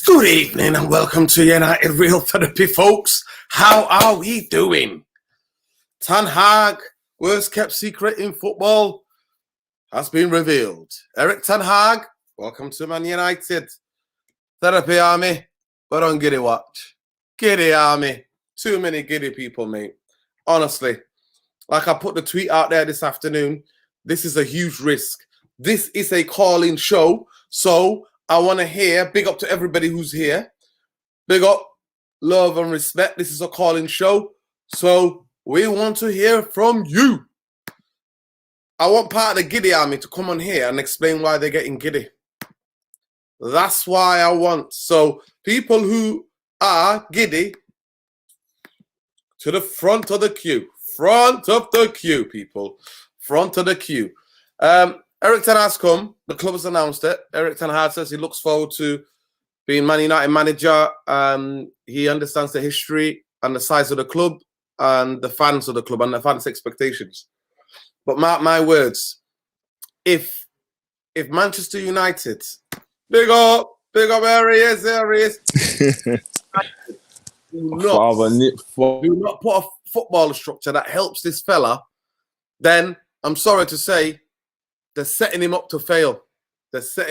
Good evening and welcome to United Real Therapy, folks. How are we doing? Tenhag, worst kept secret in football, has been revealed. Erik Tenhag, welcome to Man United. Therapy army, but on Giddy watch. Giddy army. Too many giddy people, mate. Honestly, like I put the tweet out there this afternoon, this is a huge risk. This is a call-in show, so I want to hear, big up to everybody who's here. Big up, love and respect. This is a call-in show, so we want to hear from you. I want part of the Giddy army to come on here and explain why they're getting giddy. That's why I want. So people who are giddy, to the front of the queue. Front of the queue, people. Front of the queue. Erik Ten Hag's come. The club has announced it. Erik Ten Hag says he looks forward to being Man United manager. He understands the history and the size of the club and the fans of the club and the fans' expectations. But mark my words, if Manchester United, big up, there he is. Do not put a football structure that helps this fella, then I'm sorry to say, they're setting him up to fail. Mr.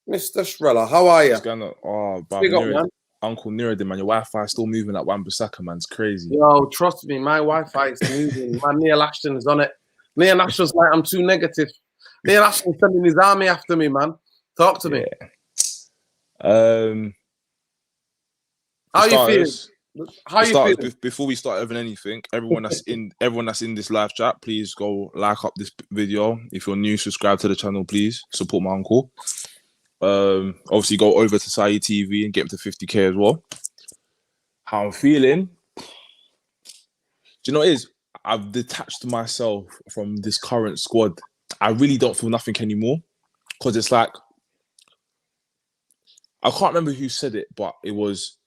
Strella, how are you? What's going on? Oh, bro, Uncle Nuruddin, man, your Wi-Fi is still moving at Wan-Bissaka, man. It's crazy. Yo, trust me, my Wi-Fi is moving. Man, Neil Ashton's on it. Neil Ashton's like, I'm too negative. Neil Ashton's sending his army after me, man. Talk to me. How you feeling? How you feeling? Before we start having anything, everyone that's in this live chat, please go like up this video. If you're new, subscribe to the channel, please. Support my uncle. Obviously go over to Saeed TV and get him to 50k as well. How I'm feeling? Do you know what it is? I've detached myself from this current squad. I really don't feel nothing anymore. Because it's like, I can't remember who said it, but it was,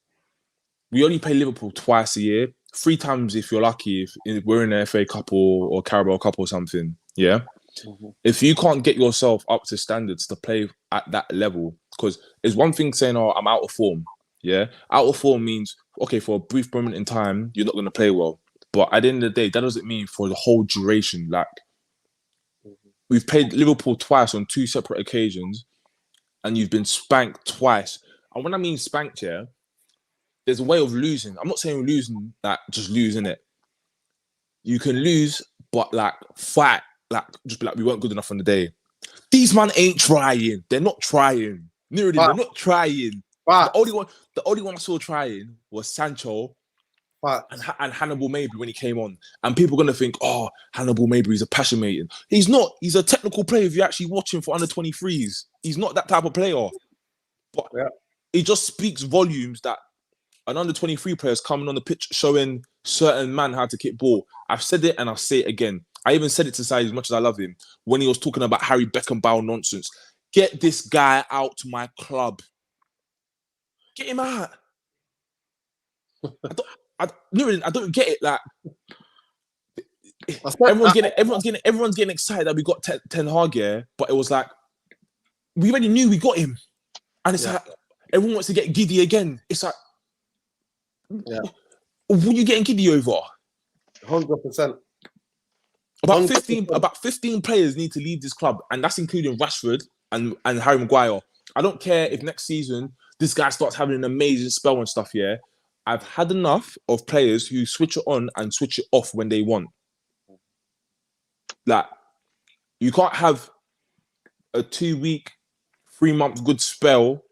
we only play Liverpool twice a year, 3 times if you're lucky, if we're in the FA Cup or Carabao Cup or something, yeah? Mm-hmm. If you can't get yourself up to standards to play at that level, because it's one thing saying, oh, I'm out of form, yeah? Out of form means, okay, for a brief moment in time, you're not going to play well. But at the end of the day, that doesn't mean for the whole duration. Like, we've played Liverpool twice on 2 separate occasions, and you've been spanked twice. And when I mean spanked, yeah, there's a way of losing. I'm not saying losing, like, just losing it. You can lose, but, like, fight. Like, just be like, we weren't good enough on the day. These man ain't trying. They're not trying. They're not trying. The only one I saw trying was Sancho and Hannibal Mabry when he came on. And people are going to think, oh, Hannibal Mabry is a passion mating. He's not. He's a technical player if you're actually watching for under 23s. He's not that type of player. But it just speaks volumes that an under 23 player is coming on the pitch showing certain man how to kick ball. I've said it and I'll say it again. I even said it to Said as much as I love him when he was talking about Harry Beckenbauer nonsense. Get this guy out to my club. Get him out. I don't get it. Like, everyone's getting excited that we got Ten Hag, yeah, but it was like we already knew we got him, and it's like everyone wants to get giddy again. It's like, what are you getting giddy over? 100%. About 15 players need to leave this club, and that's including Rashford and Harry Maguire. I don't care if next season this guy starts having an amazing spell and stuff, yeah. I've had enough of players who switch it on and switch it off when they want. Like, you can't have a 2-week, 3-month good spell.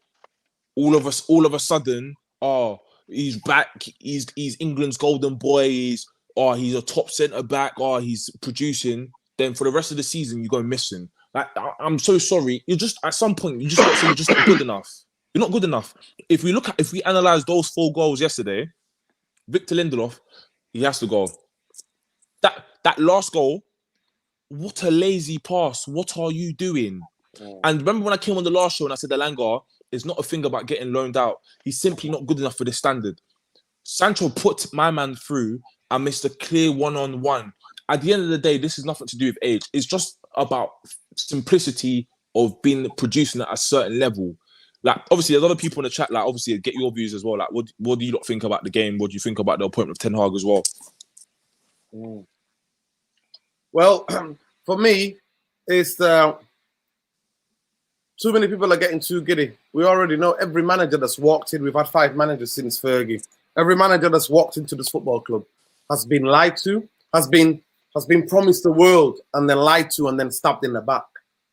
All of a sudden, oh, he's back. He's England's golden boy. He's a top centre back. Oh, he's producing. Then for the rest of the season, you go missing. Like, I'm so sorry. You're just at some point, you're just not good enough. You're not good enough. If we analyze those 4 goals yesterday, Victor Lindelof, he has to go. That last goal, what a lazy pass. What are you doing? And remember when I came on the last show and I said Elanga is not a thing about getting loaned out. He's simply not good enough for this standard. Sancho put my man through and missed a clear one-on-one. At the end of the day, this is nothing to do with age. It's just about simplicity of being producing at a certain level. Like, obviously, a lot of people in the chat, like, obviously, get your views as well. Like, what do you lot think about the game? What do you think about the appointment of Tenhag as well? Well, for me, it's too many people are getting too giddy. We already know every manager that's walked in. We've had 5 managers since Fergie. Every manager that's walked into this football club has been lied to, has been promised the world and then lied to and then stabbed in the back.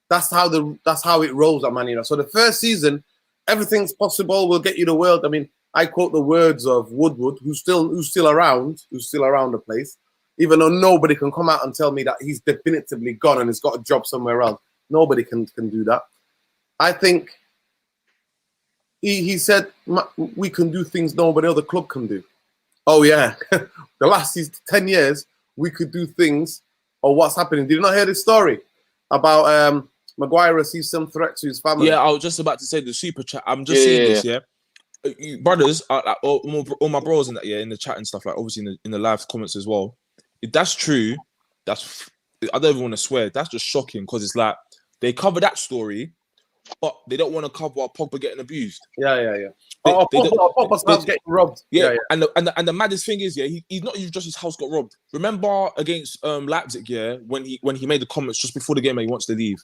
That's how it rolls at Man United. So the first season, everything's possible. We'll get you the world. I mean, I quote the words of Woodward, who's still around the place, even though nobody can come out and tell me that he's definitively gone and he's got a job somewhere else. Nobody can do that. I think he said we can do things nobody other club can do. Oh yeah, the last 10 years we could do things. Or what's happening? Did you not hear this story about Maguire received some threat to his family? Yeah, I was just about to say the super chat. I'm just seeing this. Yeah, you brothers, like all my bros in that, in the chat and stuff, like obviously in the live comments as well. If that's true, I don't even want to swear. That's just shocking because it's like they cover that story, but they don't want to cover Pogba getting abused. Yeah. Pogba's getting robbed. Yeah. And the maddest thing is, he's not even just his house got robbed. Remember against Leipzig, when he made the comments just before the game that he wants to leave.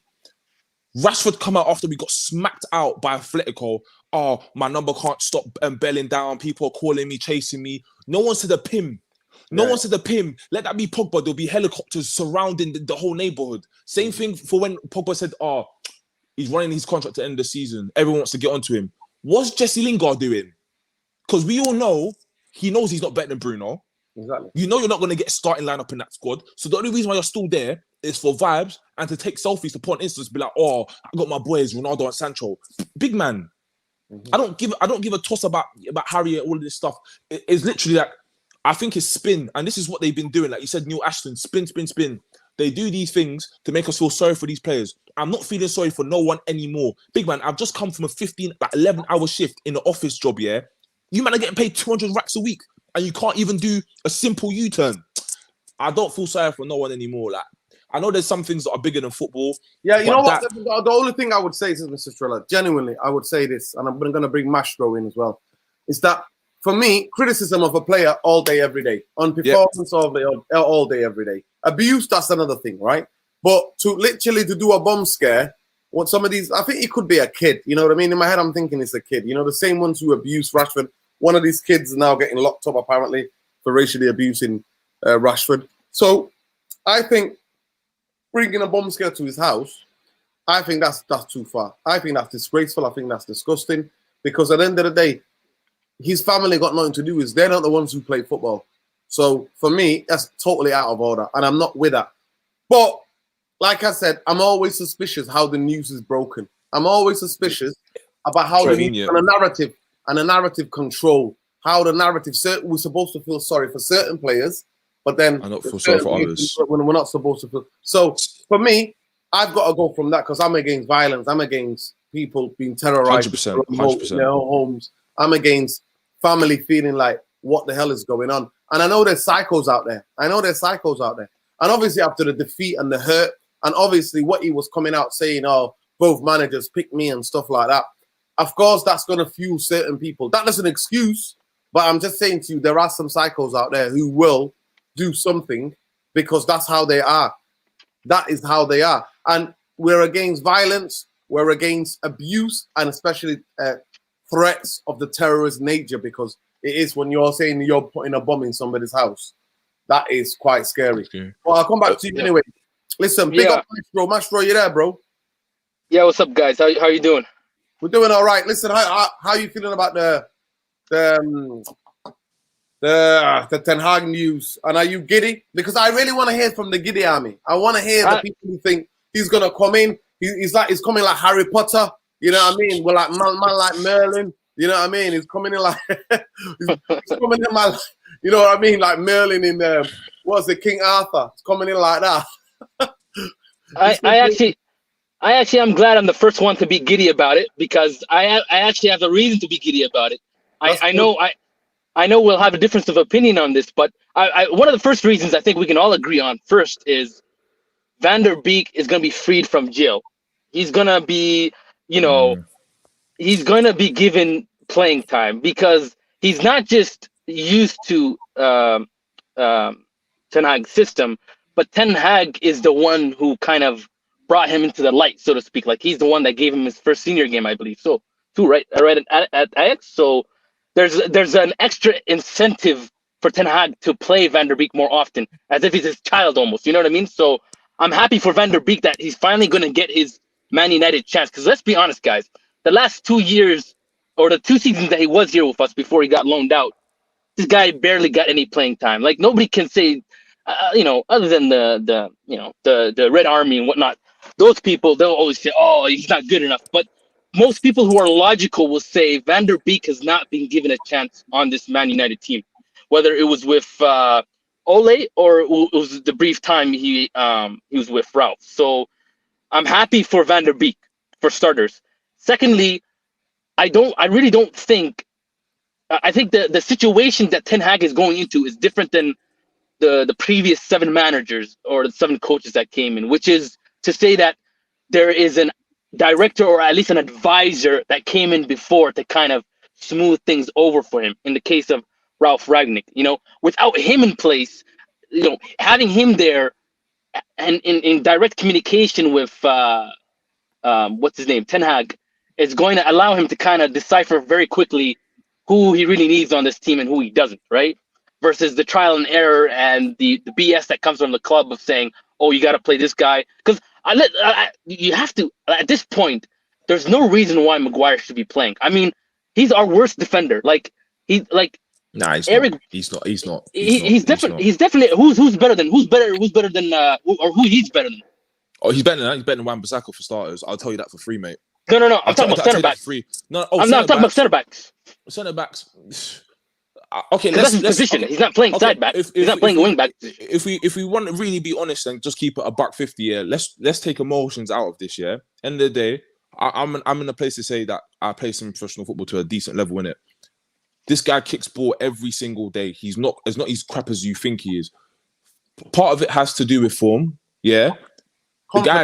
Rashford come out after we got smacked out by Atletico. Oh, my number can't stop belling down. People are calling me, chasing me. No one said a pim. No one said a pim. Let that be Pogba. There'll be helicopters surrounding the whole neighborhood. Same thing for when Pogba said, oh, he's running his contract to end the season. Everyone wants to get onto him. What's Jesse Lingard doing? Because we all know he knows he's not better than Bruno. Exactly. You know you're not going to get starting lineup in that squad. So the only reason why you're still there is for vibes and to take selfies to put on Insta, be like, oh, I got my boys Ronaldo and Sancho. Big man. I don't give a toss about Harry and all of this stuff. It's literally like, I think it's spin, and this is what they've been doing. Like you said, Neil Ashton, spin. They do these things to make us feel sorry for these players. I'm not feeling sorry for no one anymore. Big man, I've just come from a 11-hour shift in the office job, yeah? You man are getting paid 200 racks a week, and you can't even do a simple U-turn. I don't feel sorry for no one anymore. Like, I know there's some things that are bigger than football. Yeah, you know what? The only thing I would say is, Mr. Triller, genuinely, I would say this, and I'm going to bring Mastro in as well, is that for me, criticism of a player all day, every day. On performance all day, every day. Abuse, that's another thing, right? But to do a bomb scare, what some of these, I think it could be a kid. You know what I mean? In my head, I'm thinking it's a kid. You know, the same ones who abuse Rashford. One of these kids is now getting locked up, apparently, for racially abusing Rashford. So I think bringing a bomb scare to his house, I think that's too far. I think that's disgraceful. I think that's disgusting. Because at the end of the day, his family got nothing to do with it. They're not the ones who play football. So for me, that's totally out of order, and I'm not with that. But like I said, I'm always suspicious how the news is broken. I'm always suspicious about how the news and the narrative control, how the narrative. We're supposed to feel sorry for certain players, but then I don't feel sorry for others when we're not supposed to feel. So for me, I've got to go from that because I'm against violence. I'm against people being terrorized 100%. in their own homes. I'm against family feeling like, what the hell is going on? And I know there's psychos out there. And obviously after the defeat and the hurt, and obviously what he was coming out saying, oh, both managers pick me and stuff like that. Of course, that's going to fuel certain people. That doesn't excuse, but I'm just saying to you, there are some psychos out there who will do something because that's how they are. That is how they are. And we're against violence. We're against abuse, and especially threats of the terrorist nature, because it is when you're saying you're putting a bomb in somebody's house. That is quite scary. Okay. Well, I'll come back to you anyway. Listen, big up Mastro. Mastro, you there, bro? Yeah, what's up, guys? How you doing? We're doing all right. Listen, how you feeling about the Tenhag news? And are you giddy? Because I really want to hear from the Giddy army. I want to hear the people who think he's gonna come in. He's coming like Harry Potter. You know what I mean? We're like man like Merlin. You know what I mean? He's coming in like he's coming in my, you know what I mean? Like Merlin in what's it, King Arthur? It's coming in like that. I actually am glad I'm the first one to be giddy about it, because I actually have a reason to be giddy about it. I know we'll have a difference of opinion on this, but one of the first reasons I think we can all agree on first is Van der Beek is going to be freed from jail. he's gonna be, you know, he's gonna be given playing time because he's not just used to Tenhag's system, but Tenhag is the one who kind of brought him into the light, so to speak. Like he's the one that gave him his first senior game, I believe. So, too, right? At Ajax. So there's an extra incentive for Ten Hag to play Van der Beek more often, as if he's his child almost. You know what I mean? So I'm happy for Van der Beek that he's finally going to get his Man United chance. Because let's be honest, guys, the last 2 years or the 2 seasons that he was here with us before he got loaned out, this guy barely got any playing time. Like nobody can say, other than the Red Army and whatnot. Those people, they'll always say, "Oh, he's not good enough." But most people who are logical will say Van der Beek has not been given a chance on this Man United team, whether it was with Ole or it was the brief time he was with Ralph. So I'm happy for Van der Beek for starters. Secondly, I really don't think. I think the situation that Ten Hag is going into is different than the previous 7 managers or the 7 coaches that came in, which is to say that there is an director or at least an advisor that came in before to kind of smooth things over for him. In the case of Ralph Ragnick, without him in place, having him there and in direct communication with what's his name, Ten Hag, is going to allow him to kind of decipher very quickly who he really needs on this team and who he doesn't, right? Versus the trial and error and the BS that comes from the club of saying, "Oh, you got to play this guy," because you have to. At this point, there's no reason why Maguire should be playing. I mean, he's our worst defender. Nah, Eric. He's not. He's different. He's definitely who's better than who he's better than. Oh, he's better than Wan-Bissaka for starters. I'll tell you that for free, mate. No. I'm talking about center backs. No, I'm not talking about center backs. Centre backs. Okay, that's his position. He's not playing side back. He's not playing wing back. If we want to really be honest and just keep it $1.50, yeah, let's take emotions out of this. Yeah, end of the day, I'm in a place to say that I play some professional football to a decent level in it. This guy kicks ball every single day. He's not as crap as you think he is. Part of it has to do with form. Yeah, the guy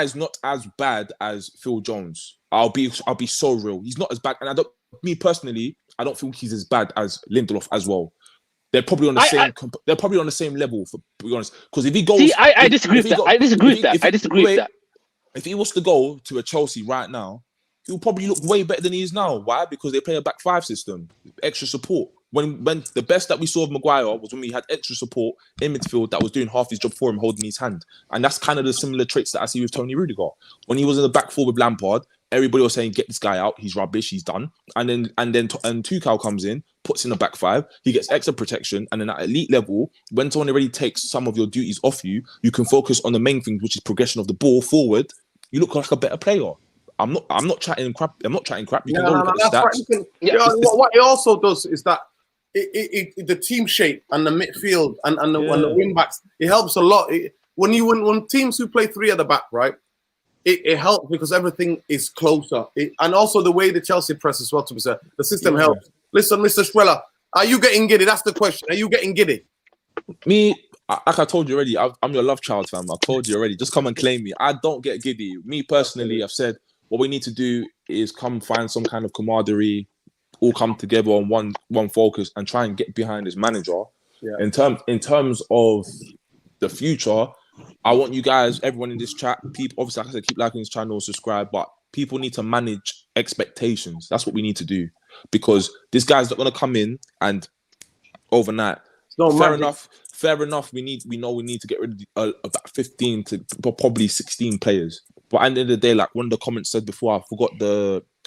is not as bad as Phil Jones. I'll be so real. He's not as bad, and me personally, I don't think he's as bad as Lindelof as well. They're probably on the same. They're probably on the same level, for to be honest. Because if he goes, I disagree with that. I disagree with that. If he was to go to a Chelsea right now, he'll probably look way better than he is now. Why? Because they play a back 5 system, extra support. When the best that we saw of Maguire was when we had extra support in midfield that was doing half his job for him, holding his hand. And that's kind of the similar traits that I see with Tony Rudiger. When he was in the back 4 with Lampard, everybody was saying, "Get this guy out. He's rubbish. He's done." And then Tuchel comes in, puts in the back 5. He gets extra protection, and then at elite level, when someone already takes some of your duties off you, you can focus on the main thing, which is progression of the ball forward. You look like a better player. I'm not chatting crap. You can go look at the stats. What it also does is that the team shape and the midfield and the wing backs, it helps a lot. When teams who play 3 at the back, right? It helps because everything is closer. And also the way the Chelsea press as well, to be said. The system helps. Listen, Mr. Schweller, are you getting giddy? That's the question. Are you getting giddy? Me, like I told you already, I'm your love child, fam. I told you already. Just come and claim me. I don't get giddy. Me personally, I've said what we need to do is come find some kind of camaraderie, all come together on one focus and try and get behind this manager. Yeah. In terms of the future, I want you guys, everyone in this chat, people, obviously, like I said, keep liking this channel, subscribe, but people need to manage expectations. That's what we need to do, because this guy's not going to come in and overnight. Fair enough. We know we need to get rid of about 15 to probably 16 players. But at the end of the day, like one of the comments said before,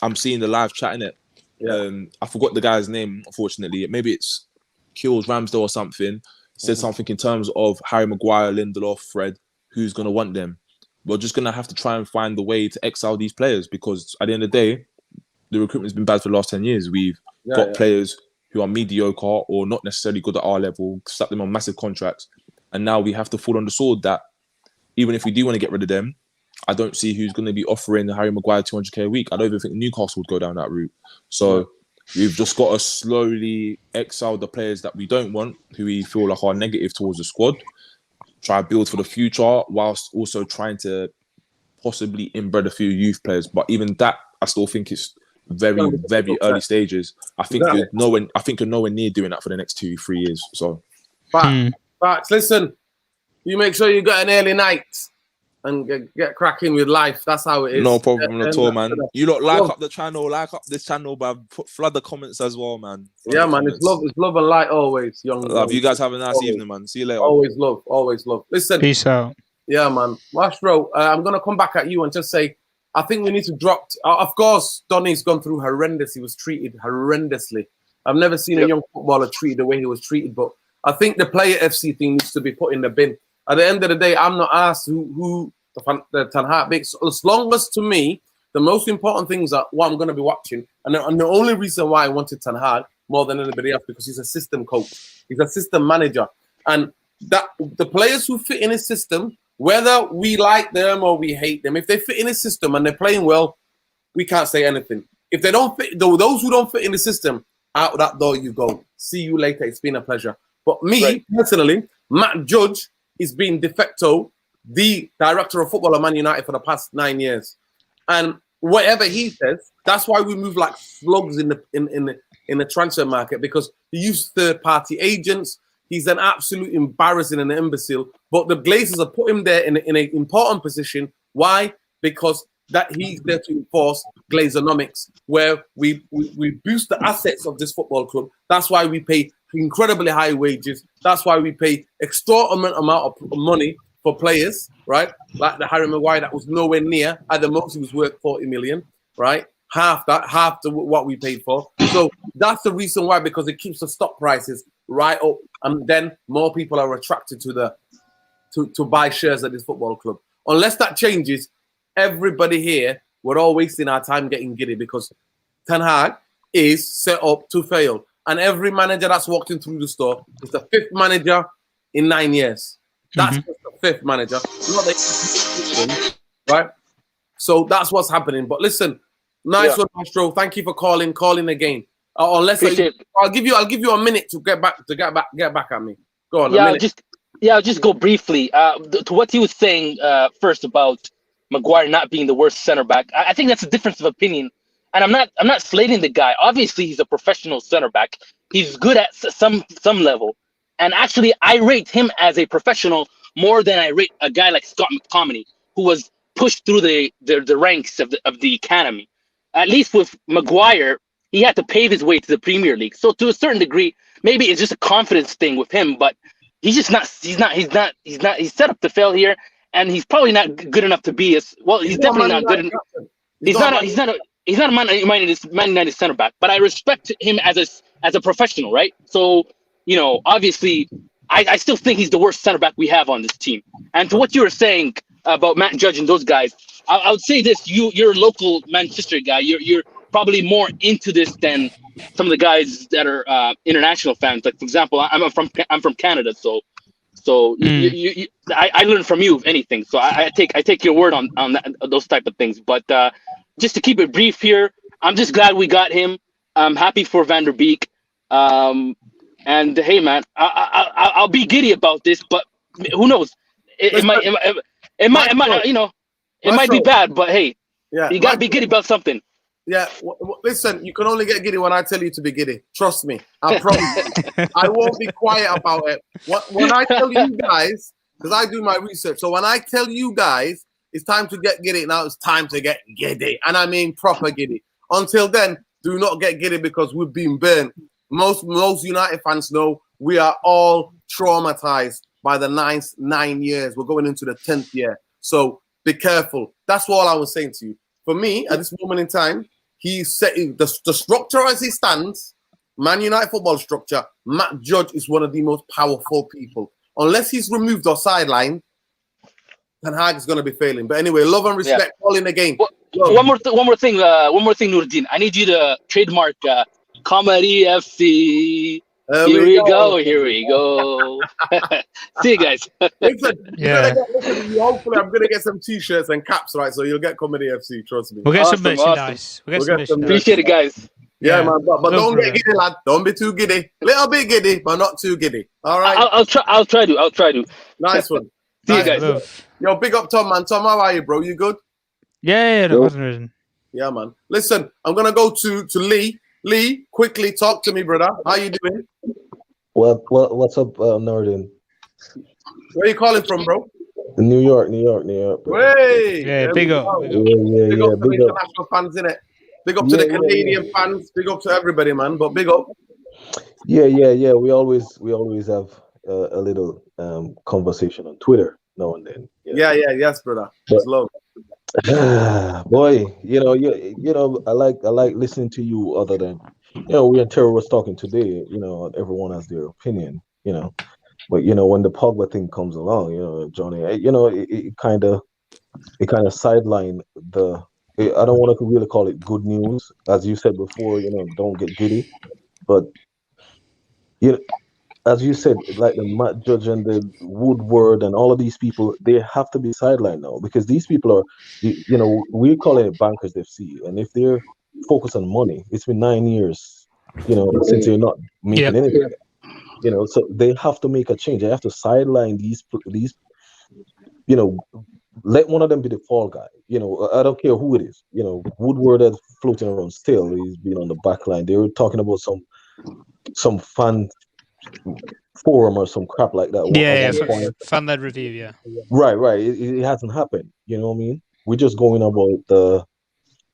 I'm seeing the live chat in it. Yeah. I forgot the guy's name, unfortunately. Maybe it's Kills Ramsdale or something. Said something in terms of Harry Maguire, Lindelof, Fred, who's going to want them. We're just going to have to try and find the way to exile these players, because at the end of the day, the recruitment's been bad for the last 10 years. We've got players who are mediocre or not necessarily good at our level, stuck them on massive contracts. And now we have to fall on the sword that even if we do want to get rid of them, I don't see who's going to be offering Harry Maguire 200k a week. I don't even think Newcastle would go down that route. So we've just got to slowly exile the players that we don't want, who we feel like are negative towards the squad, try to build for the future, whilst also trying to possibly inbred a few youth players, but even that, I still think it's very, very early stages. I think you're nowhere near doing that for the next 2-3 years. So, facts. Listen, you make sure you got an early night and get cracking with life. That's how it is. No problem at all, man. You lot like up the channel, like up this channel, but flood the comments as well, man. Yeah, man. It's love and light always, young. Love. You guys have a nice evening, man. See you later. Always love. Listen. Peace out. Yeah, man. Mastro, I'm gonna come back at you and just say, I think we need to drop. Of course, Donny's gone through horrendous. He was treated horrendously. I've never seen a young footballer treated the way he was treated. But I think the player FC thing needs to be put in the bin. At the end of the day, I'm not asked who the Tenhag picks. As long as, to me, the most important things are what I'm going to be watching. And the only reason why I wanted Tenhag more than anybody else, because he's a system coach. He's a system manager. And that the players who fit in his system, whether we like them or we hate them, if they fit in his system and they're playing well, we can't say anything. If they don't fit, those who don't fit in the system, out that door you go. See you later. It's been a pleasure. But me, personally, Matt Judge is being de facto the director of football at Man United for the past 9 years. And whatever he says, that's why we move like slugs in the transfer market, because he used third-party agents. He's an absolute embarrassing and an imbecile. But the Glazers have put him there in an important position. Why? Because that he's there to enforce Glazonomics, where we boost the assets of this football club. That's why we pay incredibly high wages. That's why we pay extraordinary amount of money for players, right? Like the Harry Maguire, that was nowhere near. At the most, he was worth 40 million, right? Half what we paid for. So that's the reason why, because it keeps the stock prices right up, and then more people are attracted to buy shares at this football club. Unless that changes, everybody here, we're all wasting our time getting giddy, because Tenhag is set up to fail. And every manager that's walked in through the store is the 5th manager in 9 years. That's just the 5th manager, not the right? So that's what's happening. But listen, nice one, Astro. Thank you for calling again. Unless I'll give you a minute to get back at me. Go on. I'll just go briefly to what he was saying first about Maguire not being the worst center back. I think that's a difference of opinion, and I'm not slating the guy. Obviously, he's a professional center back. He's good at some level, and actually, I rate him as a professional more than I rate a guy like Scott McTominay, who was pushed through the ranks of the academy. At least with Maguire, he had to pave his way to the Premier League. So to a certain degree, maybe it's just a confidence thing with him, but he's just not. He's set up to fail here. And he's probably not good enough to be as well. He's definitely not good enough. He's not a Man United center back. But I respect him as a professional, right? So obviously, I still think he's the worst center back we have on this team. And to what you were saying about Matt Judge and those guys, I would say this: you're a local Manchester guy. You're probably more into this than some of the guys that are international fans. Like, for example, I'm from Canada, so I learn from you, if anything. So I take your word on that, those type of things. But just to keep it brief here, I'm just glad we got him. I'm happy for Van der Beek. And hey, man, I'll be giddy about this, but who knows? It might be bad, but hey, you gotta be giddy about something. Yeah, listen, you can only get giddy when I tell you to be giddy. Trust me, I promise. I won't be quiet about it. When I tell you guys, because I do my research, so when I tell you guys it's time to get giddy, now it's time to get giddy. And I mean proper giddy. Until then, do not get giddy, because we've been burnt. Most United fans know we are all traumatized by the 9 years. We're going into the 10th year. So be careful. That's all I was saying to you. For me, at this moment in time, he's setting the structure as he stands. Man United football structure. Matt Judge is one of the most powerful people. Unless he's removed or sidelined, Tenhag is going to be failing. But anyway, love and respect. Calling again. One more thing, Nurdin. I need you to trademark Comedyfc. Here we go. See you guys. Listen, hopefully, I'm gonna get some t-shirts and caps, right? So you'll get Comedyfc. Trust me. We'll get some merchandise. Awesome. Appreciate it, guys. Yeah, man. But don't get giddy, lad. Don't be too giddy. Little bit giddy, but not too giddy. All right. I'll try to. Nice one. See you guys. Yo, big up Tom, man. Tom, how are you, bro? You good? Yeah, that wasn't written. Yeah, man. Listen, I'm gonna go to Lee. Lee, quickly talk to me, brother. How you doing? What's up, Northern? Where you calling from, bro? New York, bro. Hey, Yeah, there big we up, go. big up. Big up to the Big up. international fans, innit? Big up to the Canadian fans. Big up to everybody, man. But big up. Yeah. We always have a little conversation on Twitter now and then. Yes, brother. It's love. Boy, I like listening to you. Other than, we and Terry was talking today. Everyone has their opinion. But when the Pogba thing comes along, Johnny, it kind of sideline the. I don't want to really call it good news, as you said before. Don't get giddy, but you know, as you said, like the Matt Judge and the Woodward and all of these people, they have to be sidelined now because these people are, we're calling it bankers FC, and if they're focused on money, it's been 9 years, since they're not making anything. So they have to make a change. They have to sideline these, let one of them be the fall guy. I don't care who it is. Woodward is floating around still. He's been on the back line. They were talking about some fan forum or some crap like that. Fan-led review, yeah. Right. It hasn't happened. You know what I mean? We're just going about the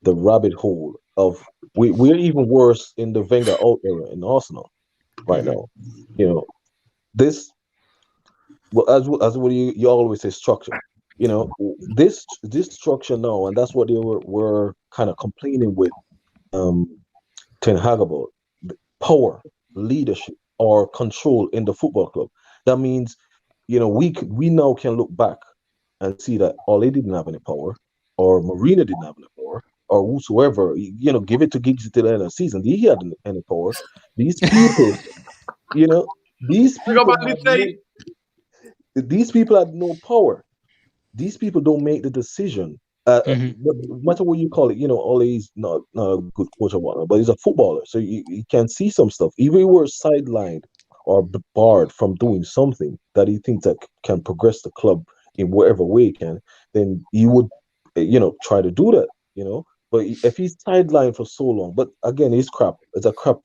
rabbit hole of we're even worse in the Wenger out era in Arsenal right now. This, well, as what you always say, structure. This structure now, and that's what they were kind of complaining with Tenhag about: power, leadership, or control in the football club. That means, we now can look back and see that Ole didn't have any power, or Marina didn't have any power, or whosoever. Give it to Giggs till the end of the season. He had any power. These people, these people had no power. These people don't make the decision. No matter what you call it, Ole is not a good coach or whatnot, but he's a footballer, so you can see some stuff. If he were sidelined or barred from doing something that he thinks that can progress the club in whatever way he can, then he would, try to do that, But if he's sidelined for so long, but again, he's crap. It's a crap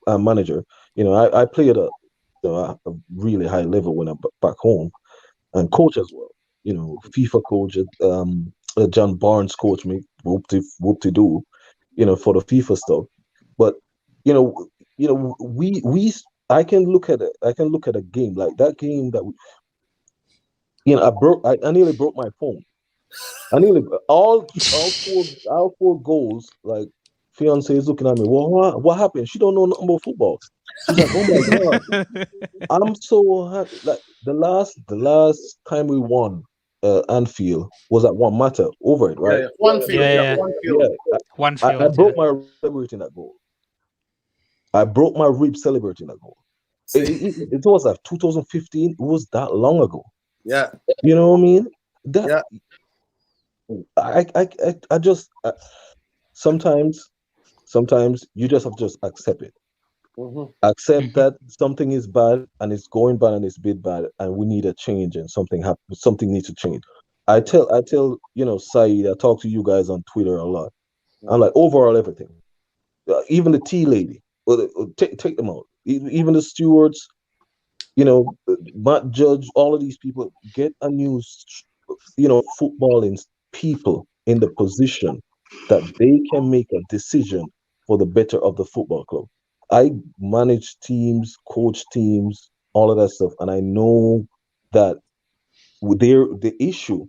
manager. I play at a really high level when I'm back home, and coach as well. FIFA coach, John Barnes coach me, whoop to do, for the FIFA stuff. But I can look at a game like that game that I nearly broke my phone. I nearly all four goals. Like, fiance is looking at me. Well, what happened? She don't know nothing about football. She's like, oh my god, I'm so happy. Like the last time we won Anfield was at One Matter over it, right? One field. One field. I broke my rib celebrating that goal. I broke my rib celebrating that goal. It was like 2015. It was that long ago. Yeah. You know what I mean? I just sometimes you just have to just accept it. Accept that something is bad and it's going bad and it's bit bad and we need a change and something needs to change. I tell Saeed, I talk to you guys on Twitter a lot. I'm like, overall everything, even the tea lady, take them out. Even the stewards, Matt Judge, all of these people, get a new, footballing people in the position that they can make a decision for the better of the football club. I manage teams, coach teams, all of that stuff, and I know that the issue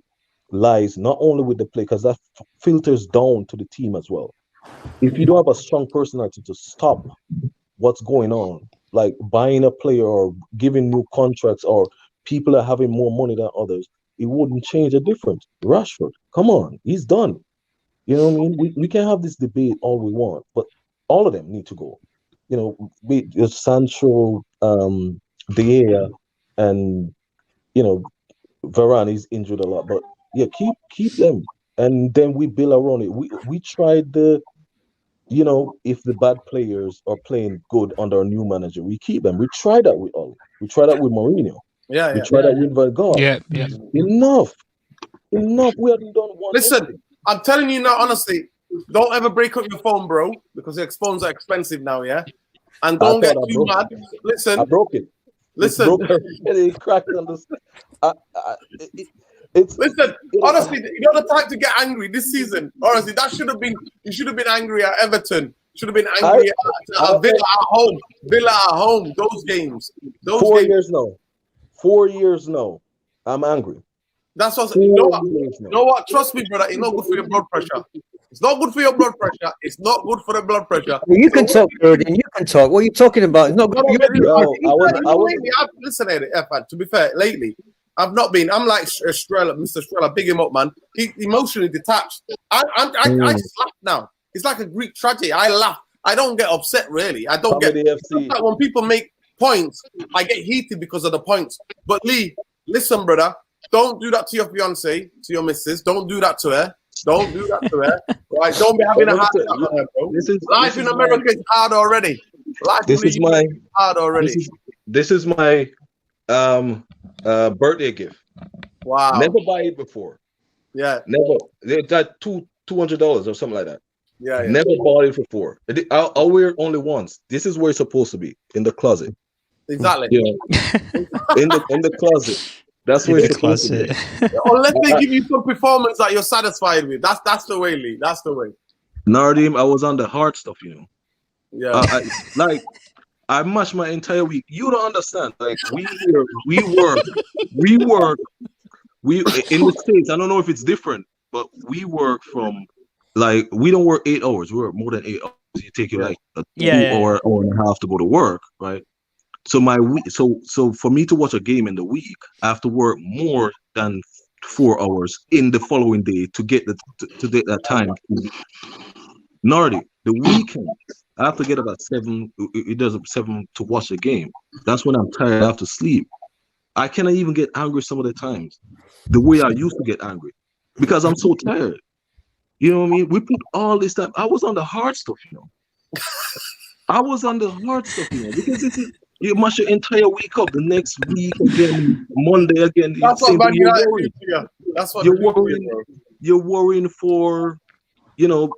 lies not only with the play, because that filters down to the team as well. If you don't have a strong personality to stop what's going on, like buying a player or giving new contracts, or people are having more money than others, it wouldn't change a difference. Rashford, come on, he's done. You know what I mean? We can have this debate all we want, but all of them need to go. Sancho, De Gea, and Varane is injured a lot, but yeah, keep them, and then we build around it. We tried if the bad players are playing good under our new manager, we keep them. We tried that with Oli. We tried that with Mourinho. We tried that with Van Gaal. Yeah. Enough. We haven't done one. Listen, I'm telling you now, honestly, don't ever break up your phone, bro, because your phones are expensive now, yeah? And don't get too mad. Listen. I broke it. Listen. It's broke already. It cracked on the... Listen, honestly, you're the type to get angry this season. Honestly, that should have been, you should have been angry at Everton. Should have been angry at Villa at home. Villa at home, those games. 4 years now. 4 years now. I'm angry. That's what, you know what? Trust me, brother, it's not good for your blood pressure. It's not good for your blood pressure. It's not good for the blood pressure. Well, you can talk, Jordan. You can talk. What are you talking about? It's not good for you. Listen at it, Efan. To be fair, lately, I've not been. I'm like Strella, Mr. Strella, big him up, man. He emotionally detached. I just laugh now. It's like a Greek tragedy. I laugh. I don't get upset, really. I don't get like when people make points. I get heated because of the points. But Lee, listen, brother. Don't do that to your fiance, to your missus. Don't do that to her. Don't do that to her. Right? Don't be having a hard time on her, bro. Life in America is hard already. This is my birthday gift. Wow. Never buy it before. Yeah. Never. It's like $200 or something like that. Yeah. Never bought it before. I'll wear it only once. This is where it's supposed to be, in the closet. Exactly. You know, in the closet. That's where it's supposed to be. Unless they give you some performance that you're satisfied with. That's the way, Lee. That's the way. Nardim, I was on the hard stuff, you know. Yeah. I mashed my entire week. You don't understand. Like we work in the States. I don't know if it's different, but we work from like we don't work 8 hours. We work more than 8 hours. You take it like a 2 hour and a half to go to work, right? So my week, so for me to watch a game in the week, I have to work more than 4 hours in the following day to get that time. Nardi, the weekend, I have to get about 7. It does 7 to watch the game. That's when I'm tired. I have to sleep. I cannot even get angry some of the times, the way I used to get angry, because I'm so tired. You know what I mean? We put all this time. I was on the hard stuff, you know. I was on the hard stuff, you know, because this is. You mash your entire week up. The next week again, Monday again. That's what Man United do to you. That's what you're worrying for, you know,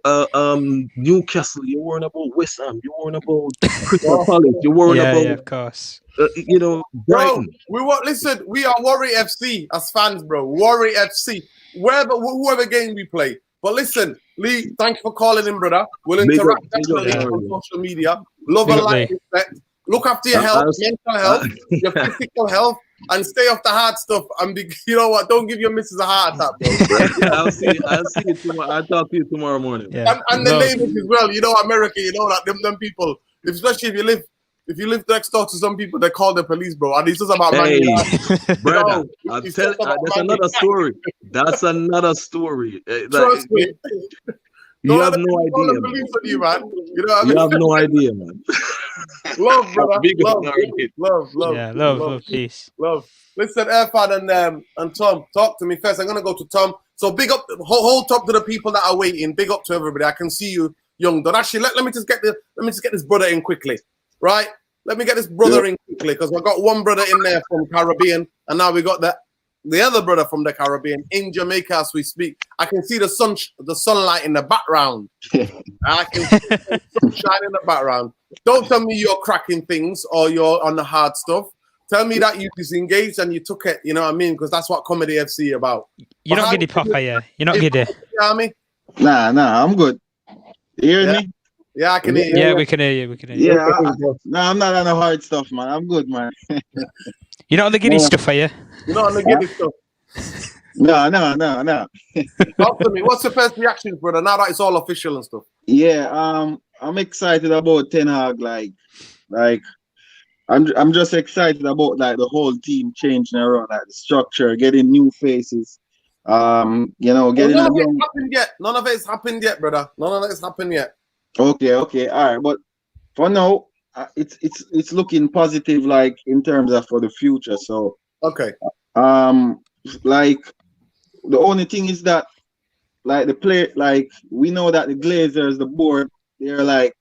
Newcastle. You're worrying about West Ham. You're worrying about Crystal Palace. You're worrying about, of course. You know, Brighton. Bro, listen. We are Worry FC as fans, bro. Worry FC. Whoever game we play. But listen, Lee, thank you for calling in, brother. We'll interact on social media. Love and like, respect. Look after your health, mental health, your physical health, and stay off the hard stuff. And you know what? Don't give your missus a heart attack, bro. I'll see you tomorrow. I'll talk to you tomorrow morning. Yeah. And the neighbors as well. You know, America. You know that them people, especially if you live next door to some people, they call the police, bro. And it's just about money. Brother, that's another story. That's another story. Trust me. You have no idea, man. You, man. You know what I mean? You have no idea, man. Love, brother. Love. Yeah, love, peace. Love. Listen, Irfan and Tom, talk to me first. I'm gonna go to Tom. So big up, hold top to the people that are waiting. Big up to everybody. I can see you, young Don. Actually, let me just get this brother in quickly, right? Let me get this brother in quickly because I got one brother in there from Caribbean, and now we got the other brother from the Caribbean in Jamaica as we speak. I can see the sunlight in the background. I can see the sunshine in the background. Don't tell me you're cracking things or you're on the hard stuff. Tell me that you disengaged and you took it, you know what I mean? Because that's what Comedyfc about. You're not giddy, Papa, yeah? You're not giddy. Nah, I'm good. You hearing me? Yeah, I can hear you. Yeah, we can hear you. Yeah, I'm not on the hard stuff, man. I'm good, man. You're not on the giddy stuff, are you? You're not on the giddy stuff. No. Talk to me. What's your first reactions, brother? Now that it's all official and stuff. Yeah, I'm excited about Tenhag. Like, I'm just excited about like the whole team changing around, like the structure, getting new faces. You know, getting. None of it's happened yet. None of it's happened yet, brother. None of it's happened yet. Okay, all right, but for now, it's looking positive, like in terms of for the future. So okay. Like the only thing is that like the play, like we know that the Glazers, the board, they're like,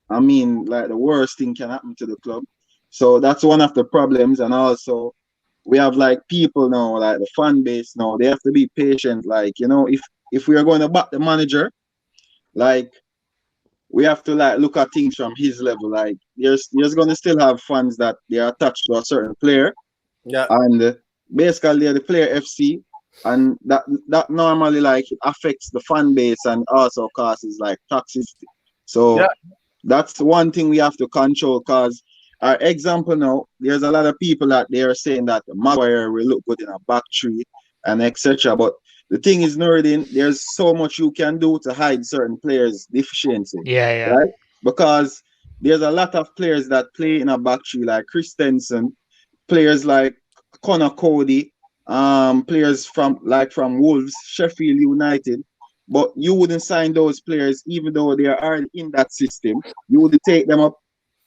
I mean, like the worst thing can happen to the club. So that's one of the problems, and also we have like people now, like the fan base now, they have to be patient. Like, you know, if we are going to back the manager, like we have to like look at things from his level. Like there's gonna still have fans that they are attached to a certain player. Yeah. And basically they're the player FC, and that normally like affects the fan base and also causes like toxicity. So that's one thing we have to control, because our example now, there's a lot of people that they are saying that Maguire will look good in a back three and etc. But the thing is, Nuruddin, there's so much you can do to hide certain players' deficiency. Yeah. Right? Because there's a lot of players that play in a back three, like Christensen, players like Connor Cody, players from Wolves, Sheffield United. But you wouldn't sign those players even though they are already in that system. You would take them up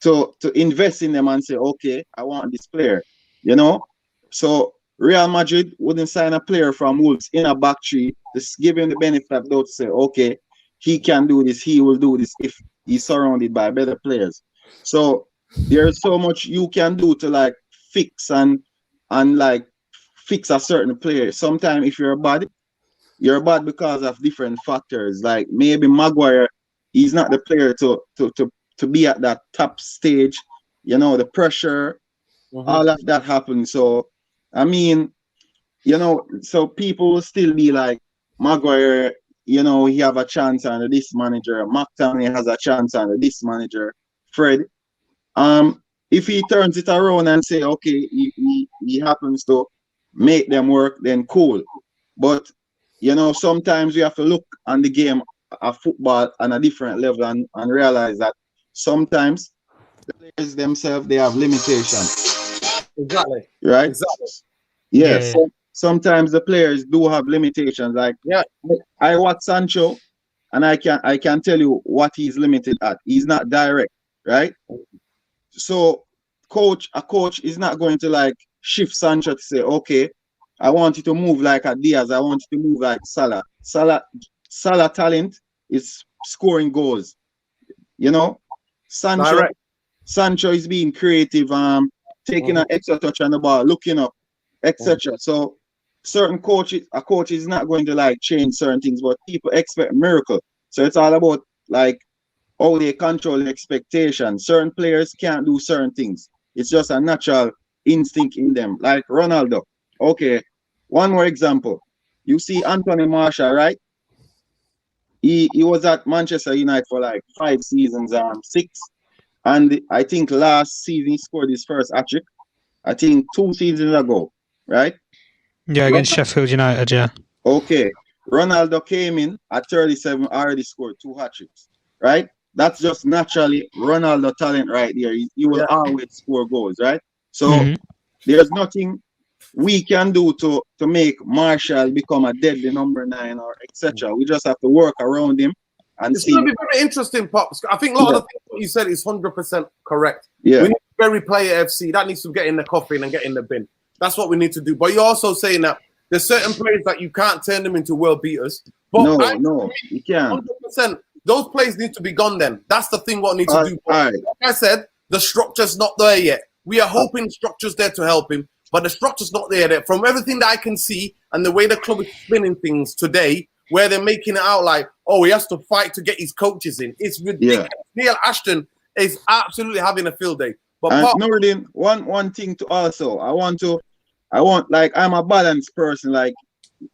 to invest in them and say, okay, I want this player, you know? So Real Madrid wouldn't sign a player from Wolves in a back three to give him the benefit of doubt to say, okay, he can do this, he will do this if he's surrounded by better players. So there's so much you can do to like fix and like fix a certain player. Sometimes if you're bad because of different factors. Like maybe Maguire, he's not the player to be at that top stage. You know, the pressure, all of that happens. So I mean, you know, so people will still be like, Maguire, you know, he have a chance under this manager. McTominay has a chance under this manager. Fred, if he turns it around and say, okay, he happens to make them work, then cool. But you know, sometimes you have to look on the game of football on a different level and realize that sometimes the players themselves, they have limitations. Exactly. Right? Exactly. Yes. Yeah. Sometimes the players do have limitations. Like I watch Sancho and I can tell you what he's limited at. He's not direct, right? So a coach is not going to like shift Sancho to say, okay, I want you to move like a Diaz. I want you to move like Salah. Salah talent is scoring goals. You know, Sancho is being creative, taking an extra touch on the ball, looking up, etc. So a coach is not going to like change certain things, but people expect miracle. So it's all about like how they control the expectations. Certain players can't do certain things. It's just a natural instinct in them. Like Ronaldo. Okay, one more example. You see Anthony Martial, right? He was at Manchester United for like 5 seasons, 6. And I think last season he scored his first hat-trick. I think 2 seasons ago, right? Yeah, against Sheffield United, yeah. Okay. Ronaldo came in at 37, already scored 2 hat-tricks, right? That's just naturally Ronaldo talent right there. He will always score goals, right? So there's nothing we can do to make Martial become a deadly number 9 or etc. We just have to work around him and it's going to be very interesting, Pops. I think a lot of the things what you said is 100% correct. Yeah. We need very player FC. That needs to get in the coffin and get in the bin. That's what we need to do. But you're also saying that there's certain players that you can't turn them into world beaters. But no, you can't. 100%. Those players need to be gone then. That's the thing what I need to do. Right. Like I said, the structure's not there yet. We are hoping structure's there to help him, but the structure's not there yet. From everything that I can see and the way the club is spinning things today, where they're making it out like, oh, he has to fight to get his coaches in. It's ridiculous. Yeah. Neil Ashton is absolutely having a field day. But Nuruddin, one thing to also, I'm a balanced person. Like,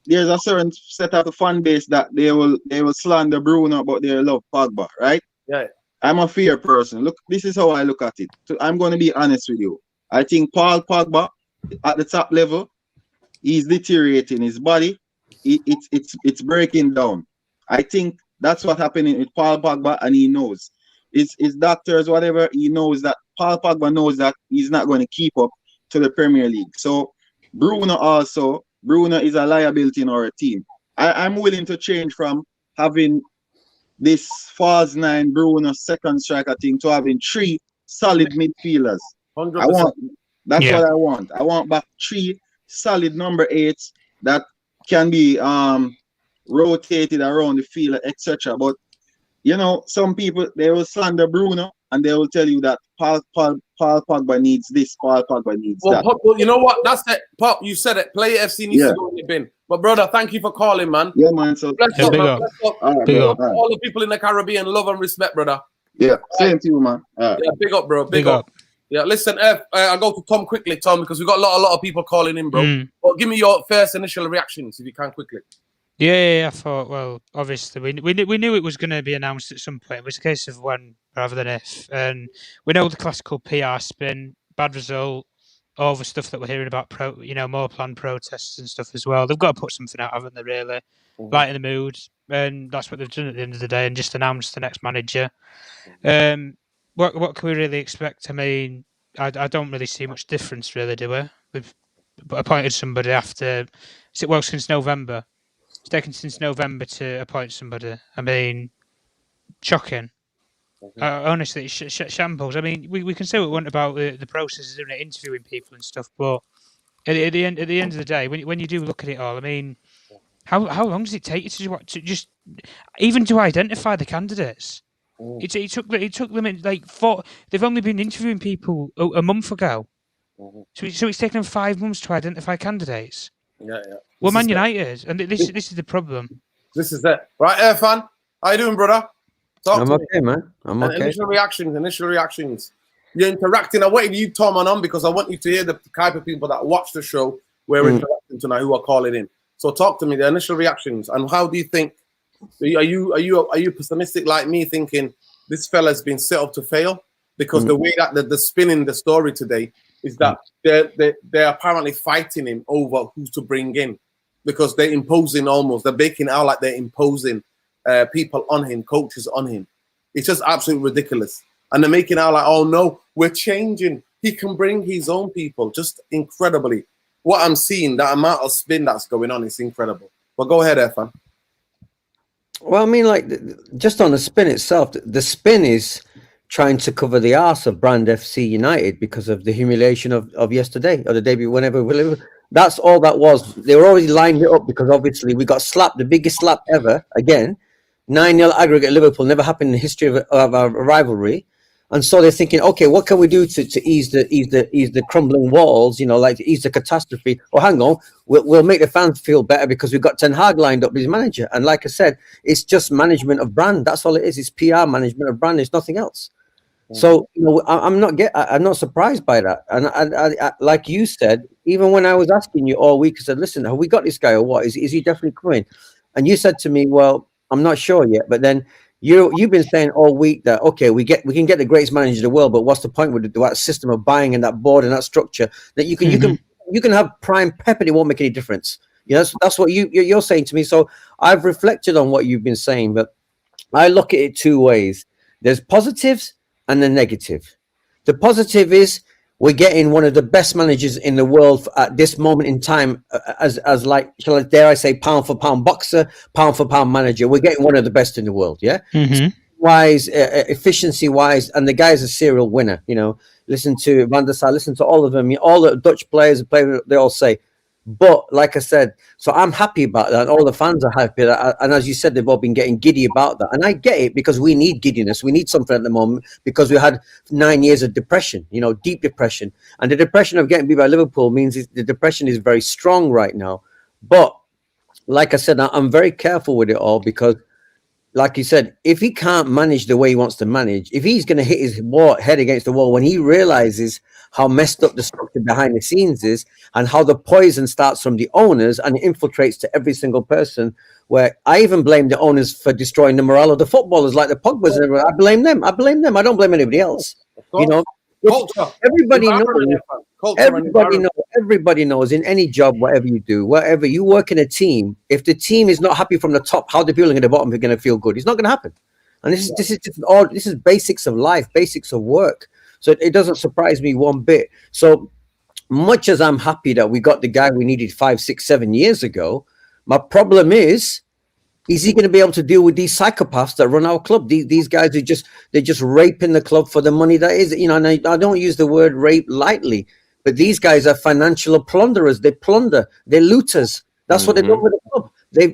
there's a certain set of the fan base that they will slander Bruno, but they love Pogba, right? Yeah. I'm a fair person. Look, this is how I look at it. So I'm going to be honest with you. I think Paul Pogba at the top level, he's deteriorating his body. It's breaking down. I think that's what happening with Paul Pogba, and he knows. His doctors, whatever, he knows that Paul Pogba knows that he's not going to keep up to the Premier League. So Bruno is a liability in our team. I'm willing to change from having this false 9 Bruno second striker thing to having 3 solid midfielders. 100%. What I want. I want back 3 solid number 8s that can be rotated around the field, etc. But you know, some people, they will slander Bruno and they will tell you that Paul Pogba needs this, Paul Pogba needs that. Well, you know what? That's it. Pop, you said it. Player FC needs to go in the bin. But brother, thank you for calling, man. Yeah, man. So Bless Yeah, up, big man. up. Bless up. all right, Big bro. up. All right. All the people in the Caribbean, love and respect, brother. Yeah, same to you, man. All right. Yeah, big up, bro. Big, Big up. up. Yeah, listen, I'll go to Tom quickly, Tom, because we've got a lot of people calling in, bro. Mm. But give me your first initial reactions, if you can, quickly. Yeah, I thought, well, obviously, we knew it was going to be announced at some point. It was a case of when rather than if. And we know the classical PR spin, bad result, all the stuff that we're hearing about, more planned protests and stuff as well. They've got to put something out, haven't they, really? Lighten the mood. And that's what they've done at the end of the day, and just announced the next manager. What can we really expect? I mean, I don't really see much difference, really, do we? We've appointed somebody after, since November. It's taken since November to appoint somebody. I mean, shocking. Honestly, it's shambles. I mean, we can say what we want about the process of interviewing people and stuff, but at the end of the day, when you do look at it all, I mean, how long does it take you to just even to identify the candidates? It took them in like 4. They've only been interviewing people a month ago, so it's taken them 5 months to identify candidates. Yeah. We're Man United, and this is the problem. This is it. Right, Irfan, how you doing, brother? Talk I'm to okay, me. man. I'm And okay. Initial reactions. You're interacting. I wanted you, Tom, on because I want you to hear the type of people that watch the show. We're interacting tonight, who are calling in. So talk to me, the initial reactions, and how do you think? Are you pessimistic like me, thinking this fella's been set up to fail? Because the way that the spin in the story today is that they're apparently fighting him over who to bring in, because they're imposing they're making out like they're imposing people on him, coaches on him. It's just absolutely ridiculous. And they're making out like, oh no, we're changing. He can bring his own people. Just incredibly. What I'm seeing, that amount of spin that's going on, is incredible. But go ahead, Irfan. Well, I mean, like, just on the spin itself, the spin is trying to cover the arse of Brand FC United because of the humiliation of yesterday or the day before, whenever. That's all that was. They were already lined it up because obviously we got slapped, the biggest slap ever, again. 9-0 aggregate Liverpool, never happened in the history of our rivalry. And so they're thinking, okay, what can we do to ease the crumbling walls, like to ease the catastrophe? Oh, hang on, we'll make the fans feel better because we've got Tenhag lined up as manager. And like I said, it's just management of brand. That's all it is. It's PR management of brand. It's nothing else. So I'm not surprised by that. And I, like you said, even when I was asking you all week, I said, listen, have we got this guy or what? Is he definitely coming? And you said to me, well, I'm not sure yet. But then you've been saying all week that, okay, we can get the greatest manager in the world, but what's the point with that system of buying and that board and that structure that you can have prime pep and it won't make any difference. That's what you're saying to me. So I've reflected on what you've been saying, but I look at it two ways. There's positives and the negative. The positive is we're getting one of the best managers in the world at this moment in time, as like, dare I say, pound for pound boxer, pound for pound manager. We're getting one of the best in the world, yeah. Wise, efficiency wise, and the guy's a serial winner. Listen to Van der Sar, listen to all of them, all the Dutch players, they all say. But like I said, so I'm happy about that. All the fans are happy. And as you said, they've all been getting giddy about that. And I get it because we need giddiness. We need something at the moment because we had 9 years of depression, deep depression. And the depression of getting beat by Liverpool means the depression is very strong right now. But like I said, I'm very careful with it all because, like you said, if he can't manage the way he wants to manage, if he's going to hit his head against the wall when he realizes how messed up the structure behind the scenes is and how the poison starts from the owners and infiltrates to every single person, where I even blame the owners for destroying the morale of the footballers, like the Pogbas and everyone. I blame them. I don't blame anybody else. Everybody knows. Everybody knows in any job, whatever you do, wherever you work in a team, if the team is not happy from the top, how the people at the bottom are going to feel good? It's not going to happen. And this is basics of life, basics of work. So it doesn't surprise me one bit. So much as I'm happy that we got the guy we needed 5, 6, 7 years ago, my problem is he going to be able to deal with these psychopaths that run our club? These guys they're just raping the club for the money that is, and I don't use the word rape lightly, but these guys are financial plunderers. They plunder, they're looters. That's what they're doing with the club. They,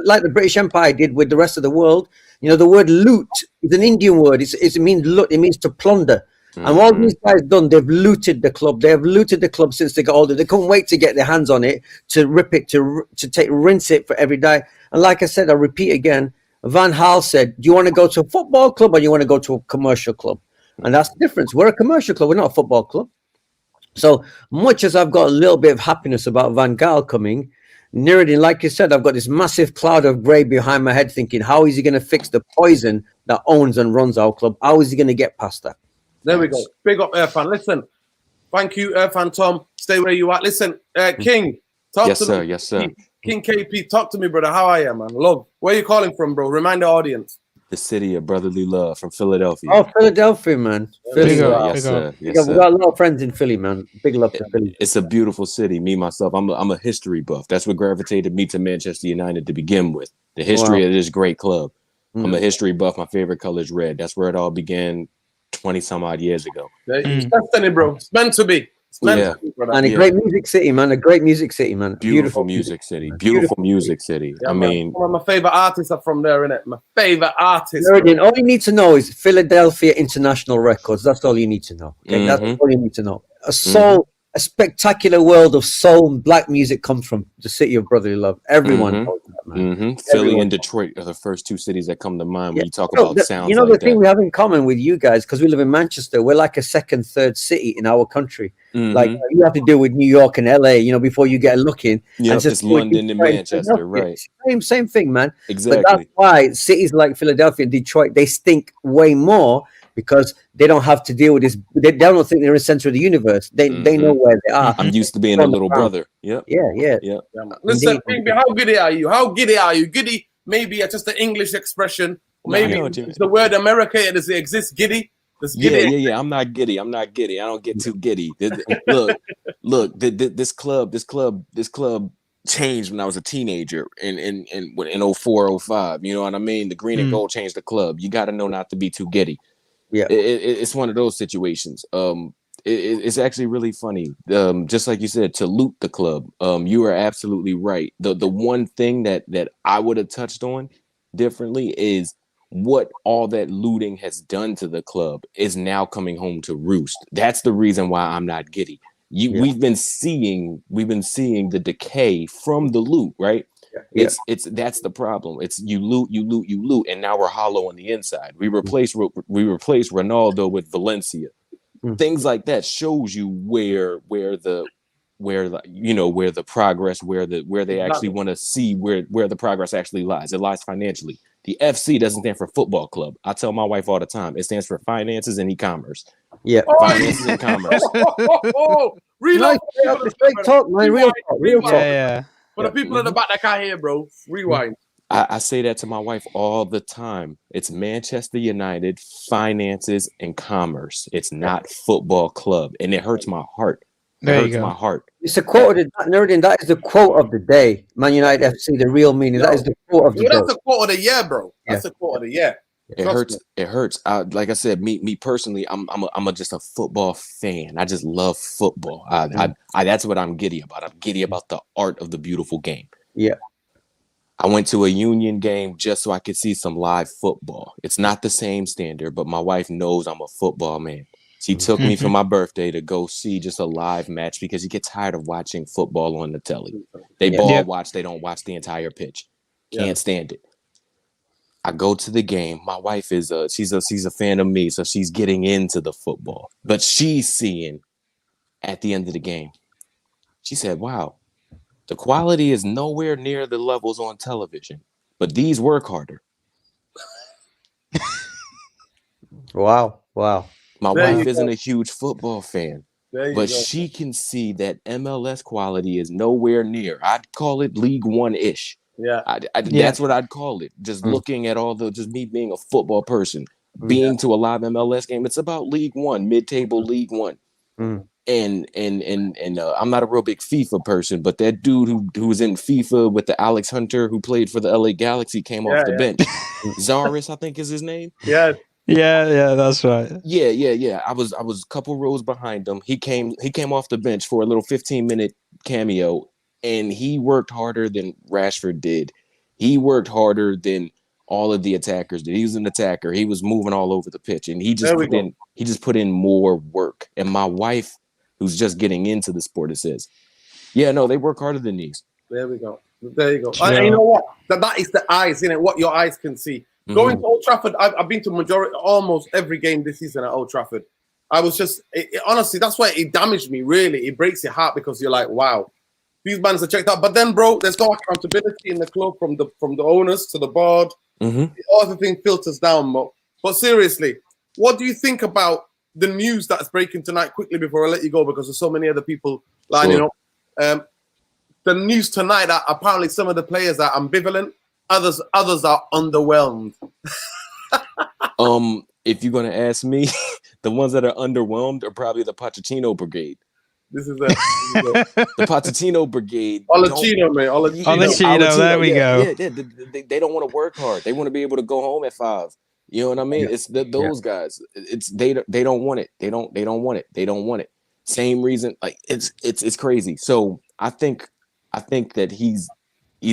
like the British Empire did with the rest of the world. The word loot is an Indian word. It means loot. It means to plunder. And what these guys done, they've looted the club. They have looted the club since they got older. They couldn't wait to get their hands on it, to rip it, to rinse it for every day. And like I said, I repeat again, Van Gaal said, do you want to go to a football club or do you want to go to a commercial club? And that's the difference. We're a commercial club. We're not a football club. So much as I've got a little bit of happiness about Van Gaal coming, Nuruddin, like you said, I've got this massive cloud of grey behind my head thinking, how is he going to fix the poison that owns and runs our club? How is he going to get past that? There we go. Big up, Irfan. Listen, thank you, Irfan, Tom. Stay where you are. Listen, King, talk to me. Yes, sir. King KP, talk to me, brother. How are you, man? Love. Where you calling from, bro? Remind the audience. The city of brotherly love from Philadelphia. Oh, Philadelphia, man. Philly. Yes, sir. We've got a lot of friends in Philly, man. Big love to Philly. It's a beautiful city. Me, myself, I'm a history buff. That's what gravitated me to Manchester United to begin with. The history of this great club. I'm a history buff. My favorite color is red. That's where it all began 20 some odd years ago. It's destiny, bro. It's meant to be. It's meant to be, brother. And a great music city, man. A great music city, man. Beautiful music city. Beautiful music city. Yeah, I mean, one of my favorite artists are from there, innit? My favorite artists. All you need to know is Philadelphia International Records. That's all you need to know. Okay? That's all you need to know. A spectacular world of soul and black music comes from the city of brotherly love. Everyone knows that, man. Philly and Detroit are the first two cities that come to mind when you talk about sounds. You know, like the thing we have in common with you guys, because we live in Manchester, we're like a second, third city in our country. Like you have to deal with New York and LA, you know, before you get looking. Yeah, and it's London and Manchester, right? Same thing, man. Exactly. But that's why cities like Philadelphia and Detroit, they stink way more because they don't have to deal with this. They don't think they're in the center of the universe. They know where they are. I'm used to being a little brother. Yep. Yeah. Listen, Bigby, how giddy are you? How giddy are you? Giddy, maybe just an English expression. Maybe it's the word America. Does it exist? Giddy? Yeah. I'm not giddy. I don't get too giddy. Look. This club changed when I was a teenager in 04, 05. You know what I mean? The green and gold changed the club. You got to know not to be too giddy. Yeah, it's one of those situations. It's actually really funny. Just like you said, to loot the club. You are absolutely right. The one thing that I would have touched on differently is what all that looting has done to the club is now coming home to roost. That's the reason why I'm not giddy. We've been seeing the decay from the loot, right? That's the problem. It's you loot, and now we're hollow on the inside. We replace Ronaldo with Valencia. Things like that shows you where the progress, where they actually want to see where the progress actually lies. It lies financially. The FC doesn't stand for football club. I tell my wife all the time, it stands for finances and e-commerce. Yeah, finances and commerce. Real talk, man. Real talk. Yeah. For the people in the back that can't hear, bro, rewind. I say that to my wife all the time. It's Manchester United, finances, and commerce. It's not football club. And it hurts my heart. My heart. It's a quote of the that is the quote of the day. Man United FC, the real meaning. That is the quote of the day. That's the quote of the year, bro. That's the quote of the year. It hurts. Like I said, me personally, I'm just a football fan. I just love football. That's what I'm giddy about. I'm giddy about the art of the beautiful game. Yeah. I went to a Union game just so I could see some live football. It's not the same standard, but my wife knows I'm a football man. She took me for my birthday to go see just a live match because you get tired of watching football on the telly. They ball watch, they don't watch the entire pitch. Can't stand it. I go to the game. My wife is she's a fan of me, so she's getting into the football. But she's seeing at the end of the game. She said, "Wow, the quality is nowhere near the levels on television, but these work harder." Wow. My wife isn't a huge football fan, but she can see that MLS quality is nowhere near. I'd call it League One-ish. Yeah. That's what I'd call it. Just looking at just me being a football person, being to a live MLS game. It's about League One, mid-table League One. And I'm not a real big FIFA person, but that dude who was in FIFA with the Alex Hunter who played for the LA Galaxy came off the bench. Zaris, I think is his name. Yeah, that's right. Yeah. I was a couple rows behind him. He came off the bench for a little 15-minute cameo, and he worked harder than Rashford did. He worked harder than all of the attackers did. He was an attacker. He was moving all over the pitch, and he just put in more work. And my wife, who's just getting into the sport, it says, yeah, no, they work harder than these. There we go. There you go. And you know what? That is the eyes, isn't it? What your eyes can see. Going to Old Trafford, I've been to almost every game this season at Old Trafford. I was just, honestly, that's why it damaged me, really. It breaks your heart because you're like, wow, these bands are checked out. But then, bro, there's no accountability in the club from the owners to the board. Everything filters down. But seriously, what do you think about the news that's breaking tonight? Quickly before I let you go, because there's so many other people lining up. The news tonight that apparently some of the players are ambivalent, others are underwhelmed. If you're gonna ask me, the ones that are underwhelmed are probably the Pochettino brigade. This is it. The Pochettino brigade. Olachino, man. Olachino, there we go. Yeah, they don't want to work hard. They want to be able to go home at 5. You know what I mean? Yeah. It's those guys. It's they don't want it. They don't want it. They don't want it. Same reason. Like it's crazy. So I think that he's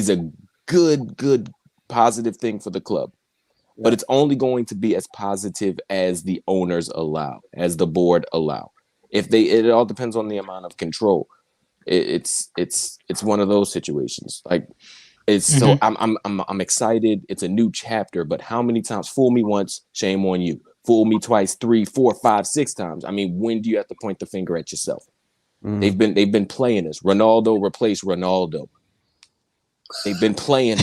a good positive thing for the club. But it's only going to be as positive as the owners allow, as the board allow. It all depends on the amount of control. It's one of those situations. Like so I'm excited. It's a new chapter, but how many times? Fool me once, shame on you. Fool me twice, 3, 4, 5, 6 times. I mean, when do you have to point the finger at yourself? They've been playing this. Ronaldo replaced Ronaldo. They've been playing.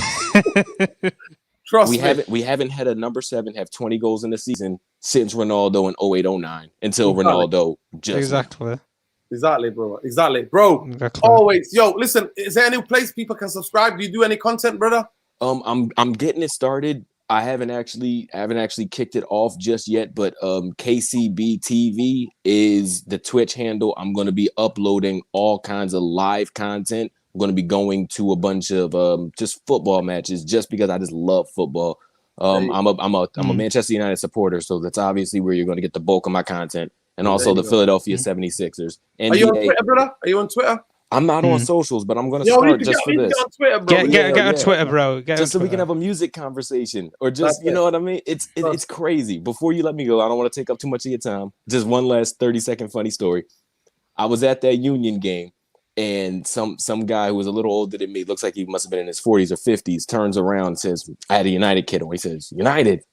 We haven't had a number 7 have 20 goals in the season since Ronaldo in 08-09 until Ronaldo just Exactly, bro. Always, yo. Listen, is there any place people can subscribe? Do you do any content, brother? I'm getting it started. I haven't actually kicked it off just yet, but KCB TV is the Twitch handle. I'm going to be uploading all kinds of live content. I'm going to be going to a bunch of just football matches just because I just love football. I'm a Manchester United supporter, so that's obviously where you're going to get the bulk of my content, and also the Philadelphia 76ers. NBA. Are you on Twitter, brother? Are you on Twitter? I'm not on socials, but I'm going to start just for this. Get on Twitter, bro. Just so we can have a music conversation, or just you know what I mean. It's crazy. Before you let me go, I don't want to take up too much of your time. Just one last 30-second funny story. I was at that Union game. And some guy who was a little older than me, looks like he must have been in his 40s or 50s, turns around and says, I had a United kid on. He says, United?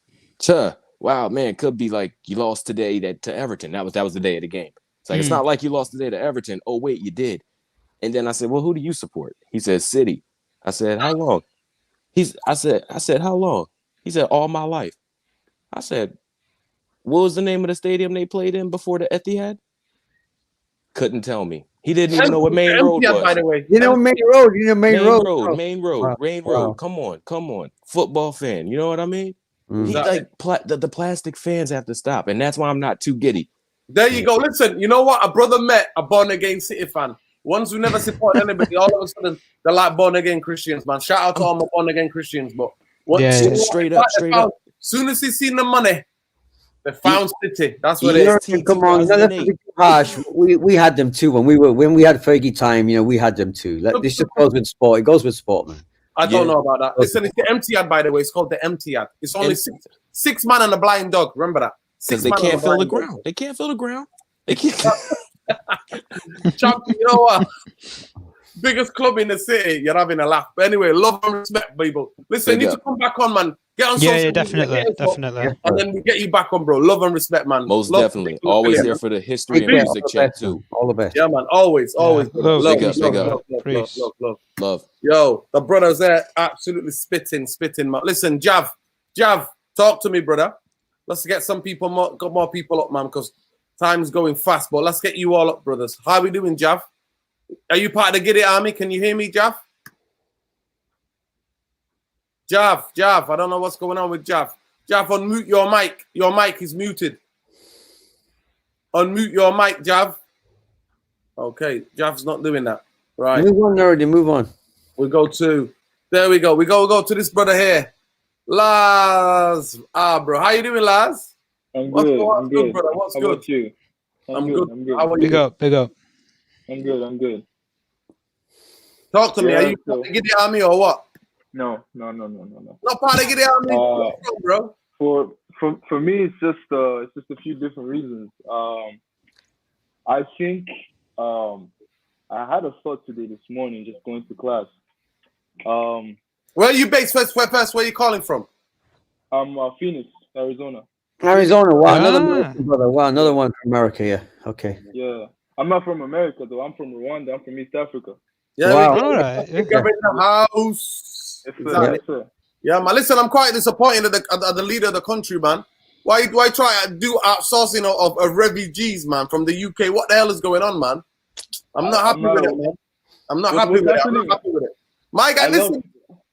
Wow, man, could be like you lost today to Everton. That was the day of the game. It's like, it's not like you lost today to Everton. Oh, wait, you did. And then I said, well, who do you support? He said, City. I said, how long? I said, how long? He said, all my life. I said, what was the name of the stadium they played in before the Etihad? Couldn't tell me. He didn't even know what Main Road was. By the way. You know Main Road. Main Road. Come on. Football fan. You know what I mean? He, like the plastic fans have to stop, and that's why I'm not too giddy. There you go. Listen, you know what? A brother met a born again City fan. Ones who never support anybody, all of a sudden they're like born again Christians, man. Shout out to all my born again Christians, but straight up. Soon as he seen the money, they found City. That's what it is. Come on, that's too harsh. We had them too when we had Fergie time. We had them too. This just goes with sport. It goes with sport, man. I don't know about that. Listen, it's the empty ad, by the way. It's called the empty ad. It's only six man and a blind dog. Remember that? Because they can't feel the ground. They can't feel the ground. They can't. Champ, you know what? Biggest club in the city. You're having a laugh. But anyway, love and respect, people. Listen, you need to come back on, man. Get on social media, definitely. And then we get you back on, bro. Love and respect, man. Most definitely. Always there for the history and music chat, too. All the best. Yeah, man. Always. Love. Yo, the brothers there absolutely spitting, man. Listen, Jav, talk to me, brother. Let's get some people, got more people up, man, because time's going fast. But let's get you all up, brothers. How are we doing, Jav? Are you part of the Giddy Army? Can you hear me, Jav? Jav, I don't know what's going on with Jav. Jav, unmute your mic. Your mic is muted. Unmute your mic, Jav. Okay, Jav's not doing that. Right. Move on, already. Move on. There we go. We go to this brother here. Laz. Bro. How you doing, Laz? I'm good. I'm good, brother. What's How good? About you? I'm good. How are you? Big up. I'm good. Talk to me. Are you part of the Giddy Army or what? No. Not part of Giddy Army, bro. For me, it's just a few different reasons. I think I had a thought today this morning just going to class. Where are you based first? Where are you calling from? I'm Phoenix, Arizona. Arizona. Wow, another American brother. Wow, another one from America. Yeah. Okay. Yeah. I'm not from America though. I'm from Rwanda. I'm from East Africa. Yeah, wow. we All right. in the house. Yes, sir. Exactly. Yes, sir. Yeah, man. Listen, I'm quite disappointed at the leader of the country, man. Why try to do outsourcing of refugees, man, from the UK? What the hell is going on, man? I'm not happy with it, man. I'm not happy with it. My guy, listen,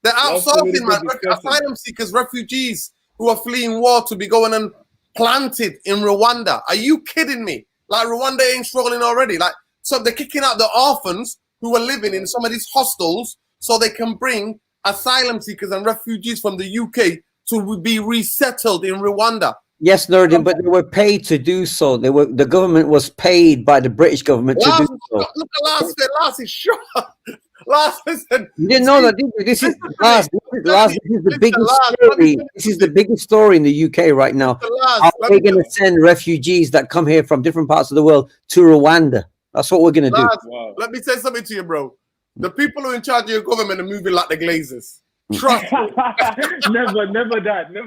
they're outsourcing, man. Asylum seekers, refugees who are fleeing war to be going and planted in Rwanda. Are you kidding me? Like, Rwanda ain't struggling already. Like, so they're kicking out the orphans who are living in some of these hostels so they can bring asylum seekers and refugees from the UK to be resettled in Rwanda. Yes, Nurdin, but they were paid to do so. The government was paid by the British government to do so. Look at Last is shot. Last, listen. You didn't know that, did you? This is Last. This is the biggest story. This is the biggest story in the UK right now. Are we going to send refugees that come here from different parts of the world to Rwanda? That's what we're going to do. Wow. Let me say something to you, bro. The people who are in charge of your government are moving like the Glazers. Trust me. never that. No.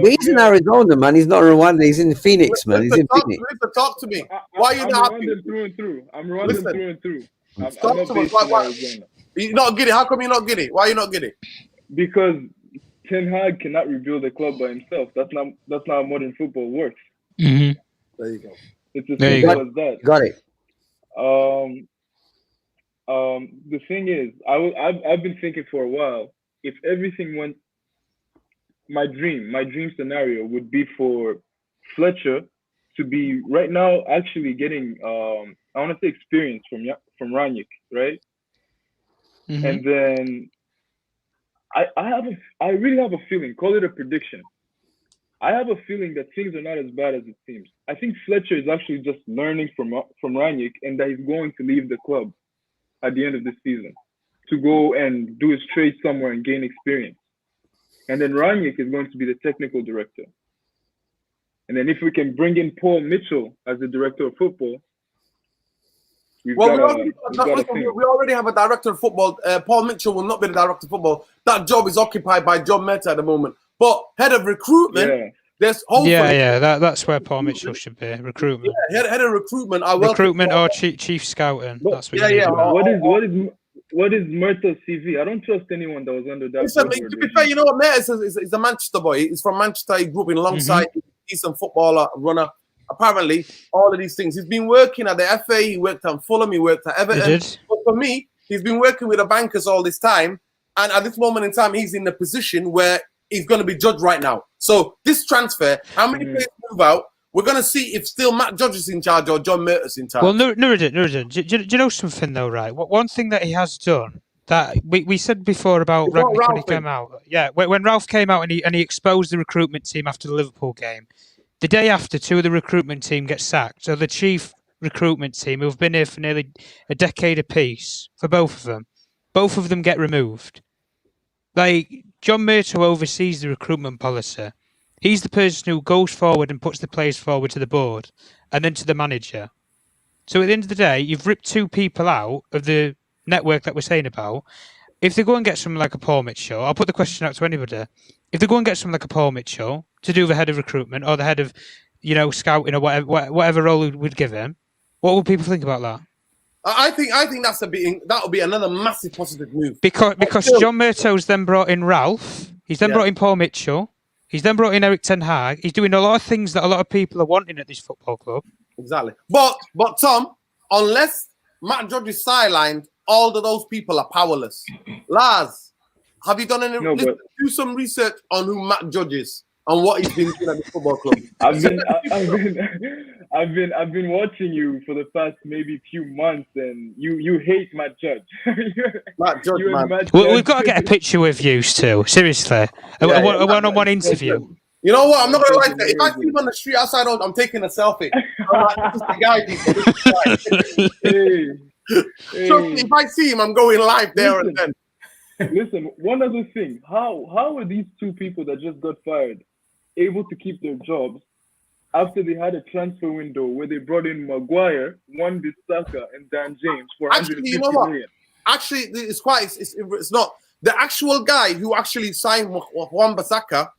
But he's in Arizona, man. He's not in Rwanda. He's in Phoenix, man. He's in Phoenix. Talk to me. Why are you not happy? Through and through. I'm Rwandan through and through. Talk to me. Why? You're not giddy. How come you're not giddy? Why are you not giddy? Because Tenhag cannot rebuild a club by himself. That's not how modern football works. Mm-hmm. There you go. It's as simple as that. Got it. The thing is, I've been thinking for a while, if everything went, my dream scenario would be for Fletcher to be right now actually getting I want to say experience from Ranić, right? Mm-hmm. And then I really have a feeling, call it a prediction. I have a feeling that things are not as bad as it seems. I think Fletcher is actually just learning from Ranić, and that he's going to leave the club at the end of this season to go and do his trade somewhere and gain experience. And then Ranić is going to be the technical director. And then if we can bring in Paul Mitchell as the director of football, we already have a director of football. Paul Mitchell will not be the director of football. That job is occupied by John Mehta at the moment. But head of recruitment, there's hopefully... that's where Paul Mitchell should be. Recruitment. Yeah, head of recruitment. Recruitment or chief scouting. That's what What is Mehta's CV? I don't trust anyone that was under that. Listen, to be fair, you know what, Mehta is a Manchester boy. He's from Manchester. He grew up in alongside decent footballer, runner. Apparently, all of these things. He's been working at the FA. He worked on Fulham. He worked at Everton. But for me, he's been working with the bankers all this time. And at this moment in time, he's in a position where he's going to be judged right now. So this transfer, how many players move out? We're going to see if still Matt Judge is in charge or John Mehta's in charge. Well, Nuruddin, do you know something though, right? One thing that he has done that we said before about Rangnick when he came out. Yeah, when Ralph came out and he exposed the recruitment team after the Liverpool game. The day after, two of the recruitment team get sacked. So the chief recruitment team, who've been here for nearly a decade apiece, for both of them get removed. Like, John Mehta, who oversees the recruitment policy, he's the person who goes forward and puts the players forward to the board and then to the manager. So at the end of the day, you've ripped two people out of the network that we're saying about. If they go and get someone like a Paul Mitchell, I'll put the question out to anybody. If they go and get someone like a Paul Mitchell to do the head of recruitment or the head of, scouting or whatever role we'd give him, what would people think about that? I think that would be another massive positive move. Because John Murtaugh's then brought in Ralph. He's then brought in Paul Mitchell. He's then brought in Erik Tenhag. He's doing a lot of things that a lot of people are wanting at this football club. Exactly. But Tom, unless Matt Judge is sidelined, all of those people are powerless. Lars, have you done any? Do some research on who Matt Judge is and what he's been doing at the football club. I've been watching you for the past maybe few months, and you hate Matt Judge. Matt Judge, man. We've got to get a picture with you still. Seriously, a one-on-one interview. You know what? I'm not gonna lie to you. If I see him on the street outside, I'm taking a selfie. I'm like, this is the guy. Trust me, if I see him, I'm going live there and then. Listen, one other thing. How are these two people that just got fired able to keep their jobs after they had a transfer window where they brought in Maguire, Wan-Bissaka, and Dan James for 150 million? Actually, it's not the actual guy who actually signed Wan-Bissaka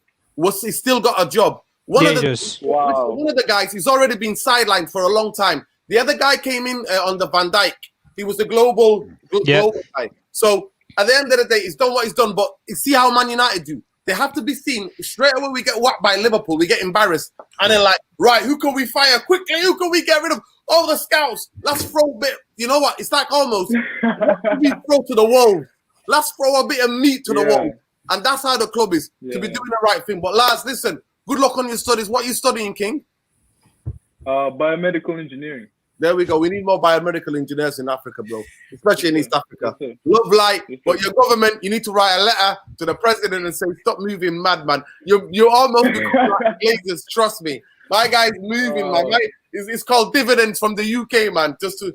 he's still got a job. One of the guys, he's already been sidelined for a long time. The other guy came in on the Van Dijk. He was the global guy. So at the end of the day, he's done what he's done. But you see how Man United do. They have to be seen. Straight away, we get whacked by Liverpool. We get embarrassed. And then like, right, who can we fire quickly? Who can we get rid of? Oh, the scouts. Let's throw a bit. You know what? It's like almost we throw to the wall. Let's throw a bit of meat to the wall. And that's how the club is, to be doing the right thing. But Lars, listen, good luck on your studies. What are you studying, King? Biomedical engineering. There we go. We need more biomedical engineers in Africa, bro, especially in East Africa. Love light, but your government, you need to write a letter to the president and say, stop moving, madman. You're almost becoming like Glazers, trust me. My guy's moving, man. It's called dividends from the UK, man, just to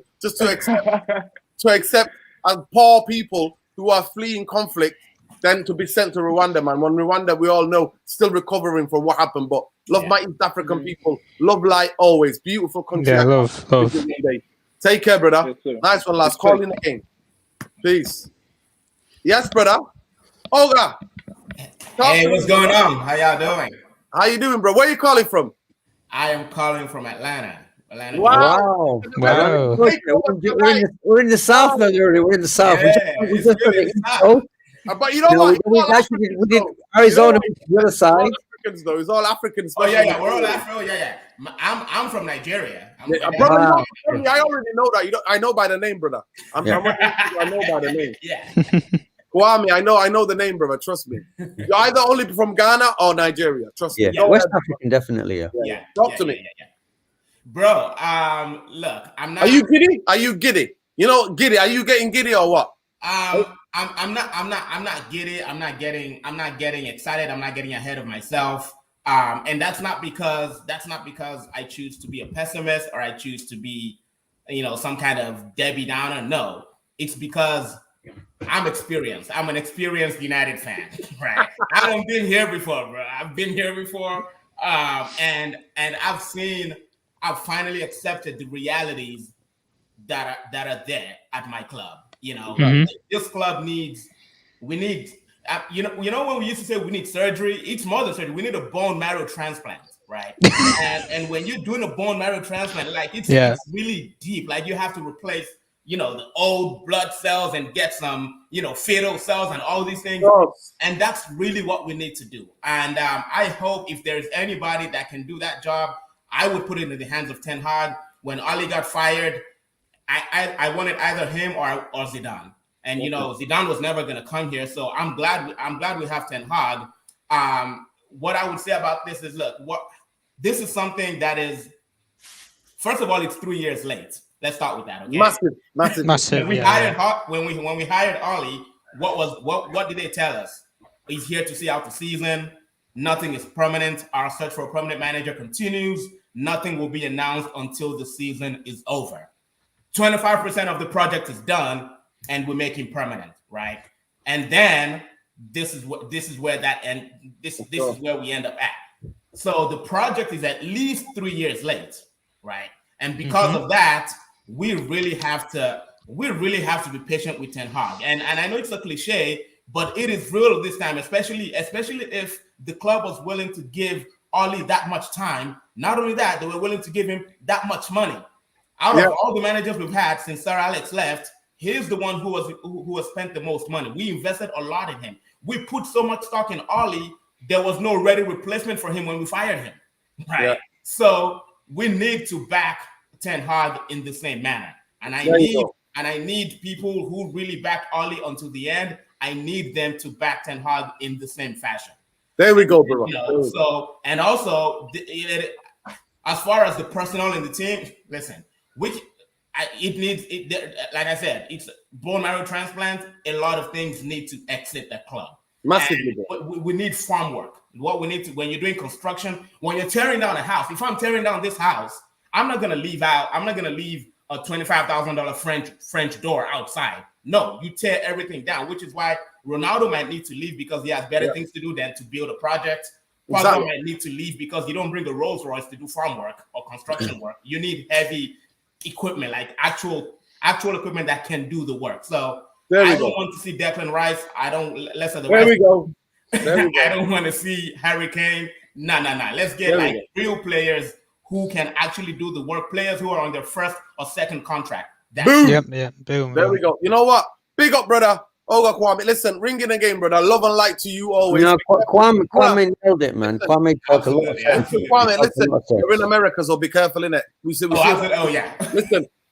accept as poor people who are fleeing conflict, then to be sent to Rwanda, man. When Rwanda, we all know, still recovering from what happened, but love my East African people. Love light always. Beautiful country. Yeah, love. Take care, brother. Yes, nice one, last. Call in again. Peace. Yes, brother. Olga. Hey, what's going on? How y'all doing? How you doing, bro? Where are you calling from? I am calling from Atlanta. Wow. We're in the south now, We're in the south. Yeah, but you know what? We did Arizona, the other side. Africans, though. It's all Africans. Oh, yeah. We're all Afro. Yeah. I'm from Nigeria. Brother, I already know that. I know by the name, brother. I know by the name. Yeah. Kwame, I know the name, brother. Trust me. You're either only from Ghana or Nigeria. Trust me. Yeah, West African, definitely. Yeah. Talk to me. Yeah. Bro, look, I'm not. Are you giddy? Are you giddy? You know, giddy. Are you getting giddy or what? I'm not giddy. I'm not getting excited. I'm not getting ahead of myself. And that's not because I choose to be a pessimist or I choose to be, some kind of Debbie Downer. No, it's because I'm experienced. I'm an experienced United fan, right? I've been here before, bro. I've been here before. And I've finally accepted the realities that are there at my club. This club we need when we used to say we need surgery, it's more than surgery. We need a bone marrow transplant, right? and when you're doing a bone marrow transplant, like it's really deep. Like you have to replace, the old blood cells and get some, fetal cells and all these things. And that's really what we need to do. And I hope if there's anybody that can do that job, I would put it in the hands of Tenhag. When Ali got fired, I wanted either him or Zidane. And Zidane was never going to come here, so I'm glad we have Tenhag. What I would say about this is, look, this is something that is, first of all, it's 3 years late. Let's start with that. Okay? Massive. When we hired Ali, what did they tell us? He's here to see out the season. Nothing is permanent. Our search for a permanent manager continues. Nothing will be announced until the season is over. 25% of the project is done, and we make him permanent, right? And then this is where we end up at. So the project is at least 3 years late, right? And because of that, we really have to be patient with Tenhag. And I know it's a cliche, but it is real this time, especially if the club was willing to give Oli that much time. Not only that, they were willing to give him that much money. Out of all the managers we've had since Sir Alex left, he's the one who has spent the most money. We invested a lot in him. We put so much stock in Oli, there was no ready replacement for him when we fired him. Right. Yeah. So we need to back Tenhag in the same manner. And I need people who really back Oli until the end. I need them to back Tenhag in the same fashion. There we go, bro. So, and also, as far as the personnel in the team, listen, like I said, it's bone marrow transplant. A lot of things need to exit the club. Massively. We need farm work. What we need to, when you're doing construction, when you're tearing down a house, if I'm tearing down this house, I'm not going to leave a $25,000 French door outside. No, you tear everything down, which is why Ronaldo might need to leave because he has better things to do than to build a project. Pogba might need to leave because you don't bring a Rolls Royce to do farm work or construction work. You need heavy equipment, like actual equipment that can do the work. So I don't want to see Declan Rice. I don't. Let's say There we go. I don't want to see Harry Kane. No. Let's get real players who can actually do the work. Players who are on their first or second contract. Boom. Boom. There we go. You know what? Big up, brother. Olga Kwame. Listen, ring in again, brother. Love and light to you always. No, Kwame nailed it, man. Kwame talked a lot of sense. Kwame, listen, you're in America, so be careful, innit?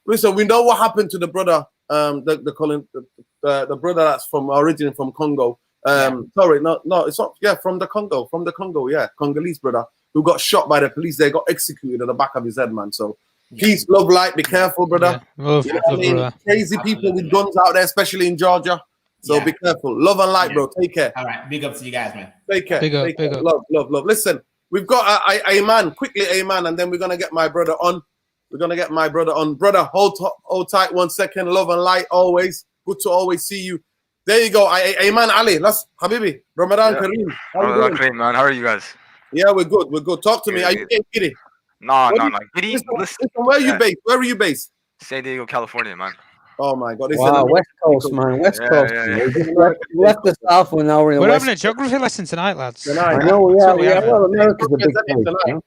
Listen, we know what happened to the brother, the brother that's originally from Congo. Sorry, no, it's not. Yeah, from the Congo, yeah, Congolese brother who got shot by the police. They got executed at the back of his head, man. So peace, love, light. Be careful, brother. Crazy people with guns out there, especially in Georgia. So be careful. Love and light, bro. Take care. All right, big up to you guys, man. Take care. Big up. Love. Listen, we've got a man quickly, and then we're gonna get my brother on. Brother, hold tight 1 second. Love and light always. Good to always see you. There you go. Ayman Ali. Let's Habibi. Ramadan Kareem. Ramadan Kareem, man. How are you guys? Yeah, we're good. Talk to me. Are you getting giddy? No. Giddy. Listen, where are you based? Where are you based? San Diego, California, man. Oh my God! Wow, West Coast, man. West Coast. We left the South for an hour. We're having a geography lesson tonight, lads. I know. Yeah. Well, America's a big place.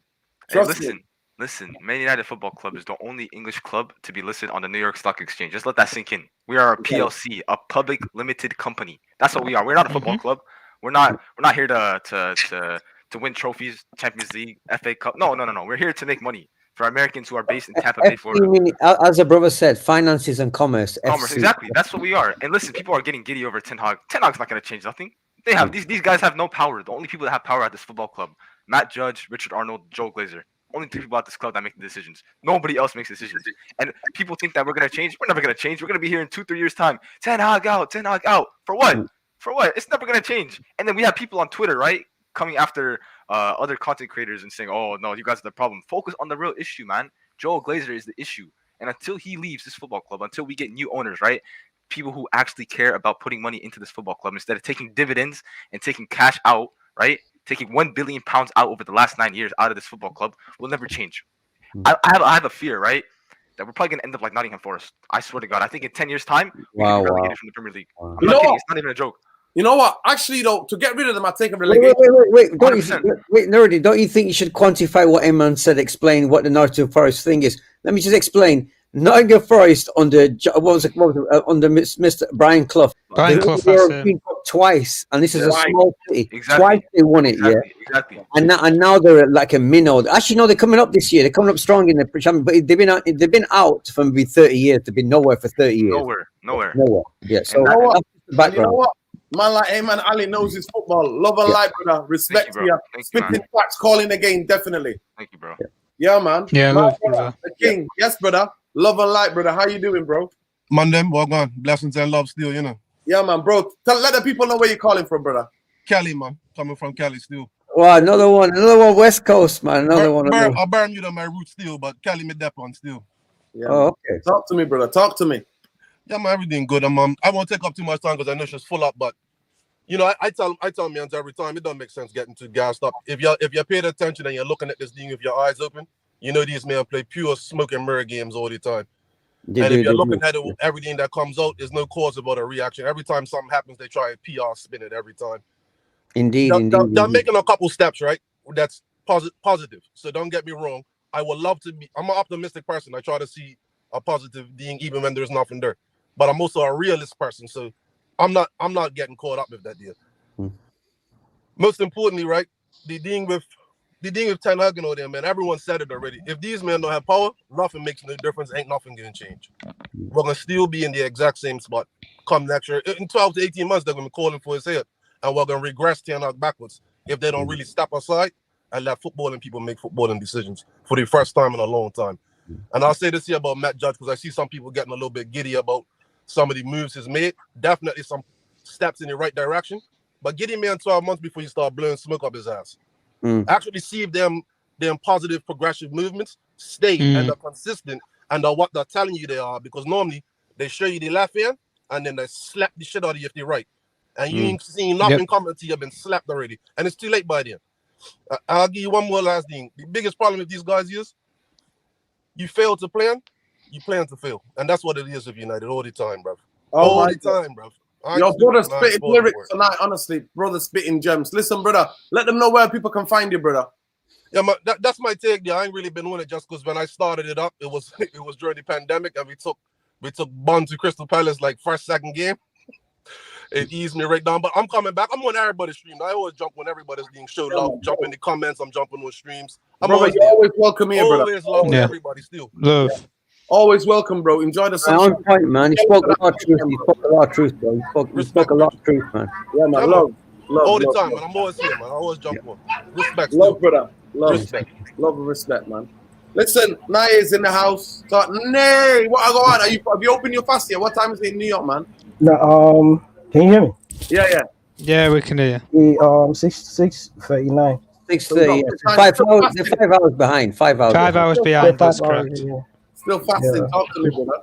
Hey, listen. Man United Football Club is the only English club to be listed on the New York Stock Exchange. Just let that sink in. We are a PLC, a public limited company. That's what we are. We're not a football club. We're not here to win trophies, Champions League, FA Cup. No. We're here to make money for Americans who are based in Tampa Bay, Florida. As a brother said, finances and commerce. Exactly. That's what we are. And listen, people are getting giddy over Tenhag. Tenhag's not going to change nothing. They have these guys have no power. The only people that have power at this football club: Matt Judge, Richard Arnold, Joe Glazer. Only 3 people at this club that make the decisions. Nobody else makes decisions. And people think that we're going to change. We're never going to change. We're going to be here in 2-3 years' time. Tenhag out. For what? It's never going to change. And then we have people on Twitter, right, coming after other content creators and saying, oh, no, you guys are the problem. Focus on the real issue, man. Joel Glazer is the issue. And until he leaves this football club, until we get new owners, right, people who actually care about putting money into this football club instead of taking dividends and taking cash out, right, taking £1 billion out over the last 9 years out of this football club will never change. I have a fear, right, that we're probably going to end up like Nottingham Forest. I swear to God. I think in 10 years' time, we can be relegated from the Premier League. I'm not kidding. It's not even a joke. You know what? Actually, though, to get rid of them, I take a relegation. Wait, Nerdy, don't you think you should quantify what Eman said, explain what the Nottingham Forest thing is? Let me just explain. Nottingham Forest under under Mr. Brian Clough. Twice, and this is a small city. Exactly. Twice they won it, Exactly. And now they're like a minnow. Actually, no, they're coming up this year. They're coming up strong in the Champions, but they've been out for maybe 30 years. They've been nowhere for 30 years. Nowhere. Yeah. So that's the background. You know what? Man like Ayman Ali knows his football. Love and light, brother. Respect to you. Spitting facts, calling the game, definitely. Thank you, bro. Yeah, man. Yeah, brother. The king. Yes, brother. Love and light, brother. How you doing, bro? Mandem, well gone. Blessings and love still, you know. Yeah, man, bro. Let the people know where you're calling from, brother. Cali, man. Coming from Cali still. Wow, another one West Coast, man. I burn you to my roots still, but Cali me dep on still. Yeah, okay. Talk to me, brother. Talk to me. Yeah, man, everything good. I won't take up too much time because I know she's full up, but you know, I tell me every time it don't make sense getting too gassed up. If you're paying attention and you're looking at this thing with your eyes open, you know these men play pure smoke and mirror games all the time. And if you're looking at it, everything that comes out, there's no cause about a reaction. Every time something happens, they try and PR spin it every time. Indeed. They're making a couple steps, right? That's positive. So don't get me wrong. I would love to be. I'm an optimistic person. I try to see a positive thing even when there's nothing there. But I'm also a realist person, so I'm not getting caught up with that deal. Most importantly, right? The thing with Tenhag and all them, man, everyone said it already. If these men don't have power, nothing makes no difference. Ain't nothing gonna change. We're gonna still be in the exact same spot come next year. In 12 to 18 months, they're gonna be calling for his head, and we're gonna regress Tenhag backwards if they don't really step aside and let footballing people make footballing decisions for the first time in a long time. And I'll say this here about Matt Judge because I see some people getting a little bit giddy about some of the moves he's made. Definitely some steps in the right direction, but get him in 12 months before you start blowing smoke up his ass. Actually see if them positive progressive movements stay and are consistent and they're what they're telling you they are, because normally they show you the left hand and then they slap the shit out of you if they're right. And you ain't seen nothing coming to you, you've been slapped already. And it's too late by then. I'll give you one more last thing. The biggest problem with these guys is you fail to plan, you plan to fail. And that's what it is with United all the time, bro. All the time, bro. Your brother spitting lyrics tonight, honestly. Brother spitting gems. Listen, brother, let them know where people can find you, brother. Yeah, that's my take. Yeah, I ain't really been on it just because when I started it up, it was during the pandemic, and we took Bond to Crystal Palace like first, second game. It eased me right down. But I'm coming back. I'm on everybody's stream. I always jump when everybody's being showed love. Jump in the comments. I'm jumping on streams. I'm Brother, you're always welcome here, brother. Always love everybody still. Love. Always welcome, bro. Enjoy the sunshine. On point, man. He spoke a lot of truth. He spoke a lot of truth, bro. He spoke a lot of truth, man. Yeah, man. Love. All the time, man. I'm always here, man. I always jump on. Respect. Love, brother. Love. Respect. Love and respect, man. Listen, Naya's in the house. So, Nay, what I go on? Have you opened your fast yet? What time is it in New York, man? No, can you hear me? Yeah. Yeah, we can hear you. 6:39. 6:30. 5 hours. They're 5 hours behind. 5 hours. 5 hours behind. That's correct. Still fasting. Yeah. Talk to me, brother.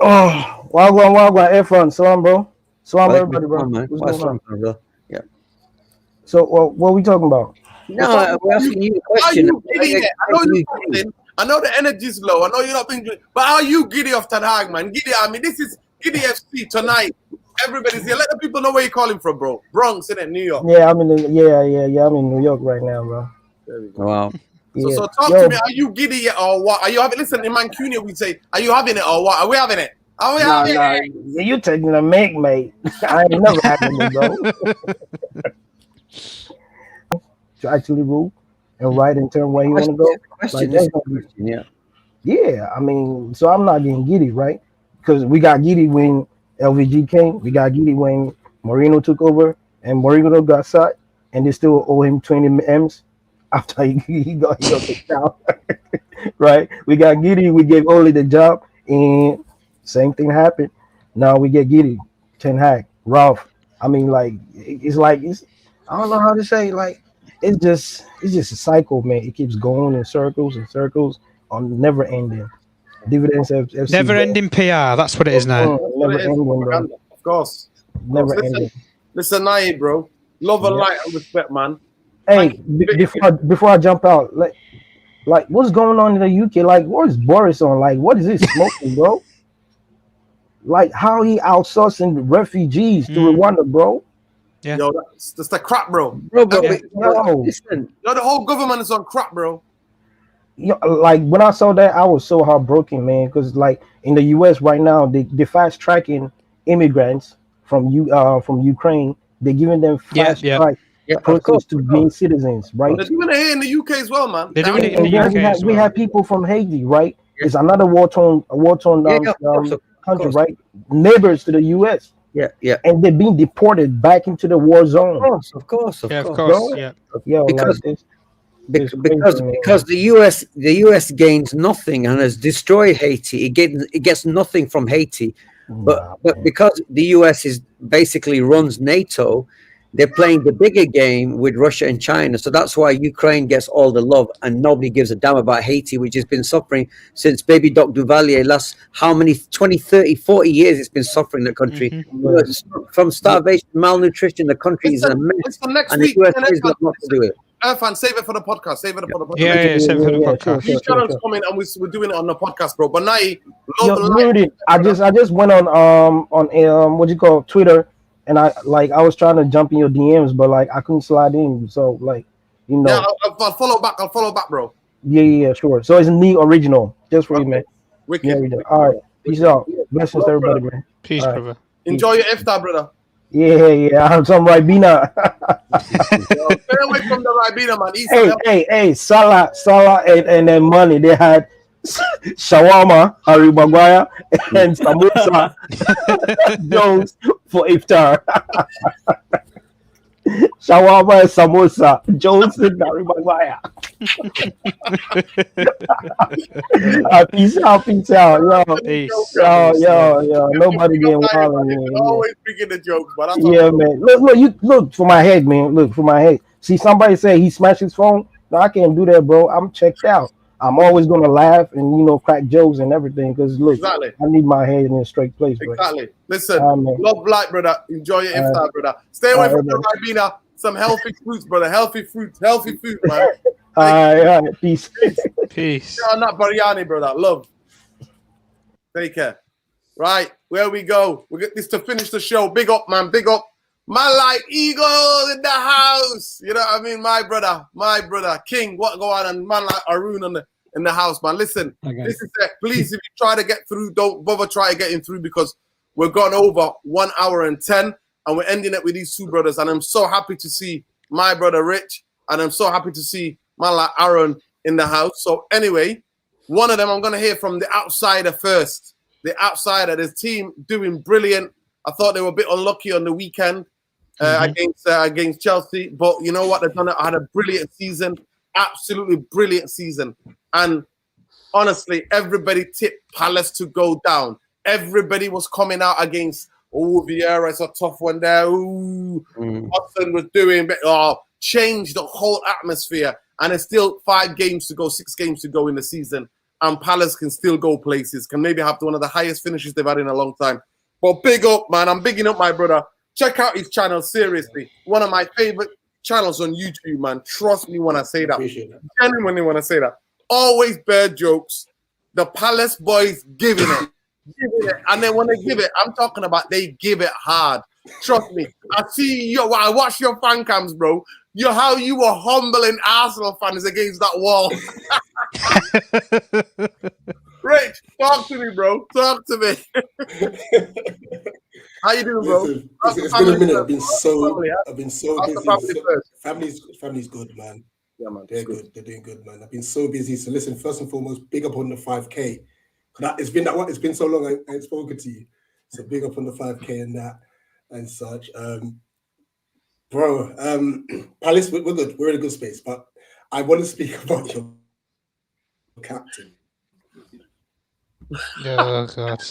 Oh, Wagwan, Efron. Salam, bro. Salam, everybody, bro. What's going on, bro? Yeah. So, what we talking about? No, we're asking you a question. I know the energy's low. I know you're not being, but are you giddy off Tenhag, man? Giddy. I mean, this is Giddyfc tonight. Everybody's here. Let the people know where you're calling from, bro. Bronx, in New York. Yeah, I'm in I'm in New York right now, bro. There we go. Wow. So talk to me. Are you giddy yet or what? Are you having? Listen, in Mancunia we say, are you having it or what? Are we having it? Are we having it? Yeah, you taking a make, mate. I ain't never having it, bro. To actually rule and write and turn where you want to go. Yeah, I mean, so I'm not getting giddy, right? Because we got giddy when LVG came. We got giddy when Marino took over and Marino got shot, and they still owe him 20 M's after he got kicked out. Right? We got giddy. We gave Oli the job, and same thing happened. Now we get giddy. Tenhag, Ralph. I mean, like it's I don't know how to say, like it's just a cycle, man. It keeps going in circles and circles on never ending. Dividends FC. Never ending PR. That's what it is now. Never ending, bro. Of course. Never ending. Listen, Naye, bro. Love and light and respect, man. Hey, before I jump out, like what's going on in the UK? Like, what is Boris on? Like, what is this smoking, bro? Like, how he outsourcing refugees to Rwanda, bro? Yeah. Yo, that's the crap, bro. Listen. Yo, the whole government is on crap, bro. Yo, like when I saw that, I was so heartbroken, man. Because like in the U.S. right now, they fast tracking immigrants from Ukraine. They're giving them fast track process to gain citizens, right? They're doing it here in the UK as well, man. They're doing it in the UK as well. We have people from Haiti, right? It's another war-torn country, right? Neighbors to the U.S. Yeah. And they're being deported back into the war zone. Of course. Yeah. Because the US gains nothing and has destroyed Haiti. It gets nothing from Haiti, but because the US is basically runs NATO, they're playing the bigger game with Russia and China. So that's why Ukraine gets all the love and nobody gives a damn about Haiti, which has been suffering since baby Doc Duvalier last how many 20, 30, 40 years it's been suffering the country. From starvation, malnutrition, the country is a mess. Next and week, the US has got not to do it. Irfan, save it for the podcast. Save it for the podcast. Yeah, save it for the podcast. New channels coming and we're doing it on the podcast, bro. But Naye, I just went on what you call Twitter, and I was trying to jump in your DMs, but like I couldn't slide in. So like, you know. Yeah, I'll follow back. I'll follow back, bro. Yeah, sure. So it's the original, just for you, man. Wicked. Yeah, all right. Peace out. Blessings to everybody, man. Peace, brother. Enjoy your iftar, brother. Yeah. I'm some Ribena. Stay away from the Ribena, man. Hey, Salah, and then money. They had shawarma, Harry Maguire, and samosa Jones for iftar. Shawarma and samosa, Jones and Harry Maguire. Peace out. Yo. Nobody getting wild on me. Always bringing the jokes, but man. Look for my head, man. Look for my head. See, somebody say he smashed his phone. No, I can't do that, bro. I'm checked out. I'm always gonna laugh and crack jokes and everything. Because look, Exactly. I need my head in a straight place, bro. Exactly. Listen, Man. love light, brother. Enjoy your iftar, brother. Stay away from the Ribena. Some healthy fruits, brother. Healthy fruit, man. All right, peace. Peace. Yeah, not biryani, brother. Love. Take care. Right, where we go. We get this to finish the show. Big up, man. Big up. My like Eagle in the house. You know what I mean? My brother. King, what go on? And man like Arun in the house, man. Listen, this is it. Please, if you try to get through, don't bother try to get in through because we're gone over 1 hour and 10 and we're ending it with these two brothers. And I'm so happy to see my brother Rich and I'm so happy to see man like Aaron in the house. So anyway, one of them I'm going to hear from the outsider first. The outsider, the team doing brilliant. I thought they were a bit unlucky on the weekend against Chelsea, but you know what? They've had a brilliant season, absolutely brilliant season. And honestly, everybody tipped Palace to go down. Everybody was coming out against Vieira. It's a tough one there. Watson was doing, changed the whole atmosphere. And there's still 6 games to go in the season. And Palace can still go places, can maybe have one of the highest finishes they've had in a long time. But big up, man. I'm bigging up my brother. Check out his channel, seriously. One of my favorite channels on YouTube, man. Trust me when I say that. Genuinely when I say that. Always bad jokes. The Palace boys giving it. And then when they give it, I'm talking about they give it hard. Trust me. I see you. I watch your fan cams, bro. How you were humbling Arsenal fans against that wall. Rich, talk to me, bro. Talk to me. How you doing, bro? Listen, it's been a minute. I've been so busy. Family's good, man. Yeah, man. They're good. They're doing good, man. I've been so busy. So listen, first and foremost, big up on the 5K. It's been so long I ain't spoken to you. So big up on the 5K and that and such. Bro, Palace, we're good. We're in a good space. But I want to speak about your captain. Oh God!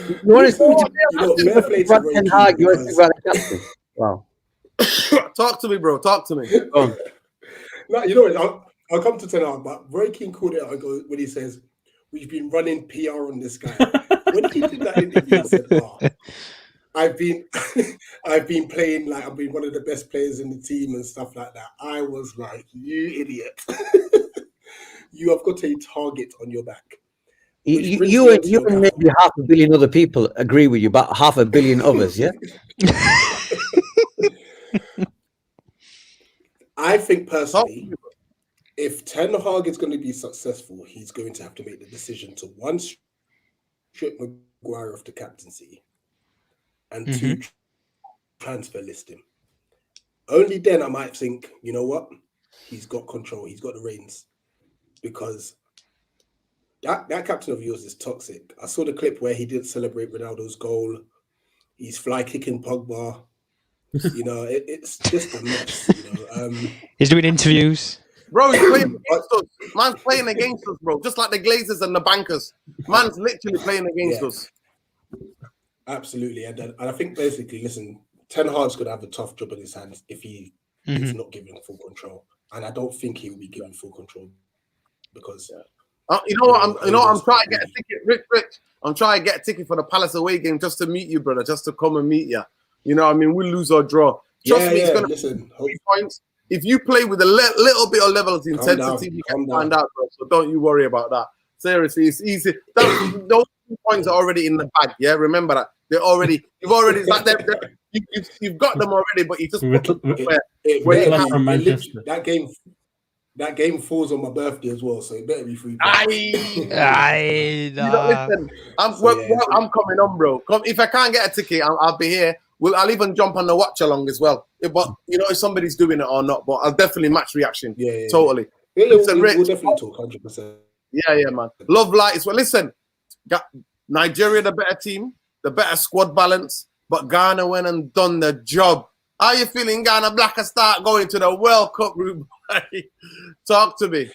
You want to speak about Tenhag? You want to speak about the captain? Wow. Talk to me, bro. Talk to me. No, you know what? I'll come to Tenhag, but Roy King called it out when he says, "We've been running PR on this guy." When he did that interview, he said, I've been playing like I've been one of the best players in the team and stuff like that. I was like, you idiot. You have got a target on your back. You and maybe 500 million other people agree with you, but 500 million others, yeah? I think personally, if Ten Hag is going to be successful, he's going to have to make the decision to one, strip Maguire off the captaincy, and two, transfer list him. Only then I might think, you know what? He's got control. He's got the reins. Because that captain of yours is toxic. I saw the clip where he didn't celebrate Ronaldo's goal. He's fly kicking Pogba. You know, it's just a mess. You know, he's doing interviews. Bro, he's playing against us. Man's playing against us, bro. Just like the Glazers and the bankers. Man's literally playing against us. Absolutely. And I think basically, listen, Ten Hag's going to have a tough job in his hands if he is not given full control. And I don't think he will be given full control because... you know what? I'm trying to get a ticket, Rich. I'm trying to get a ticket for the Palace away game just to meet you, brother. Just to come and meet you. You know what I mean? We'll lose or draw. Trust me, it's going to be 3 points. If you play with a little bit of level of intensity, you can find out, bro. So don't you worry about that. Seriously, it's easy. Those 2 points are already in the bag. Yeah, remember that. You've already you've got them already, but you just that game falls on my birthday as well, so it better be free. Listen, I'm coming on, bro. If I can't get a ticket, I'll be here. I'll even jump on the watch along as well. But you know, if somebody's doing it or not, but I'll definitely match reaction. Yeah. Totally. Listen, Rich, we'll definitely talk 100%. Yeah, man. Love light as well. Listen, got Nigeria the better team, the better squad balance, but Ghana went and done the job. How you feeling, Ghana Black start going to the World Cup group? Talk to me.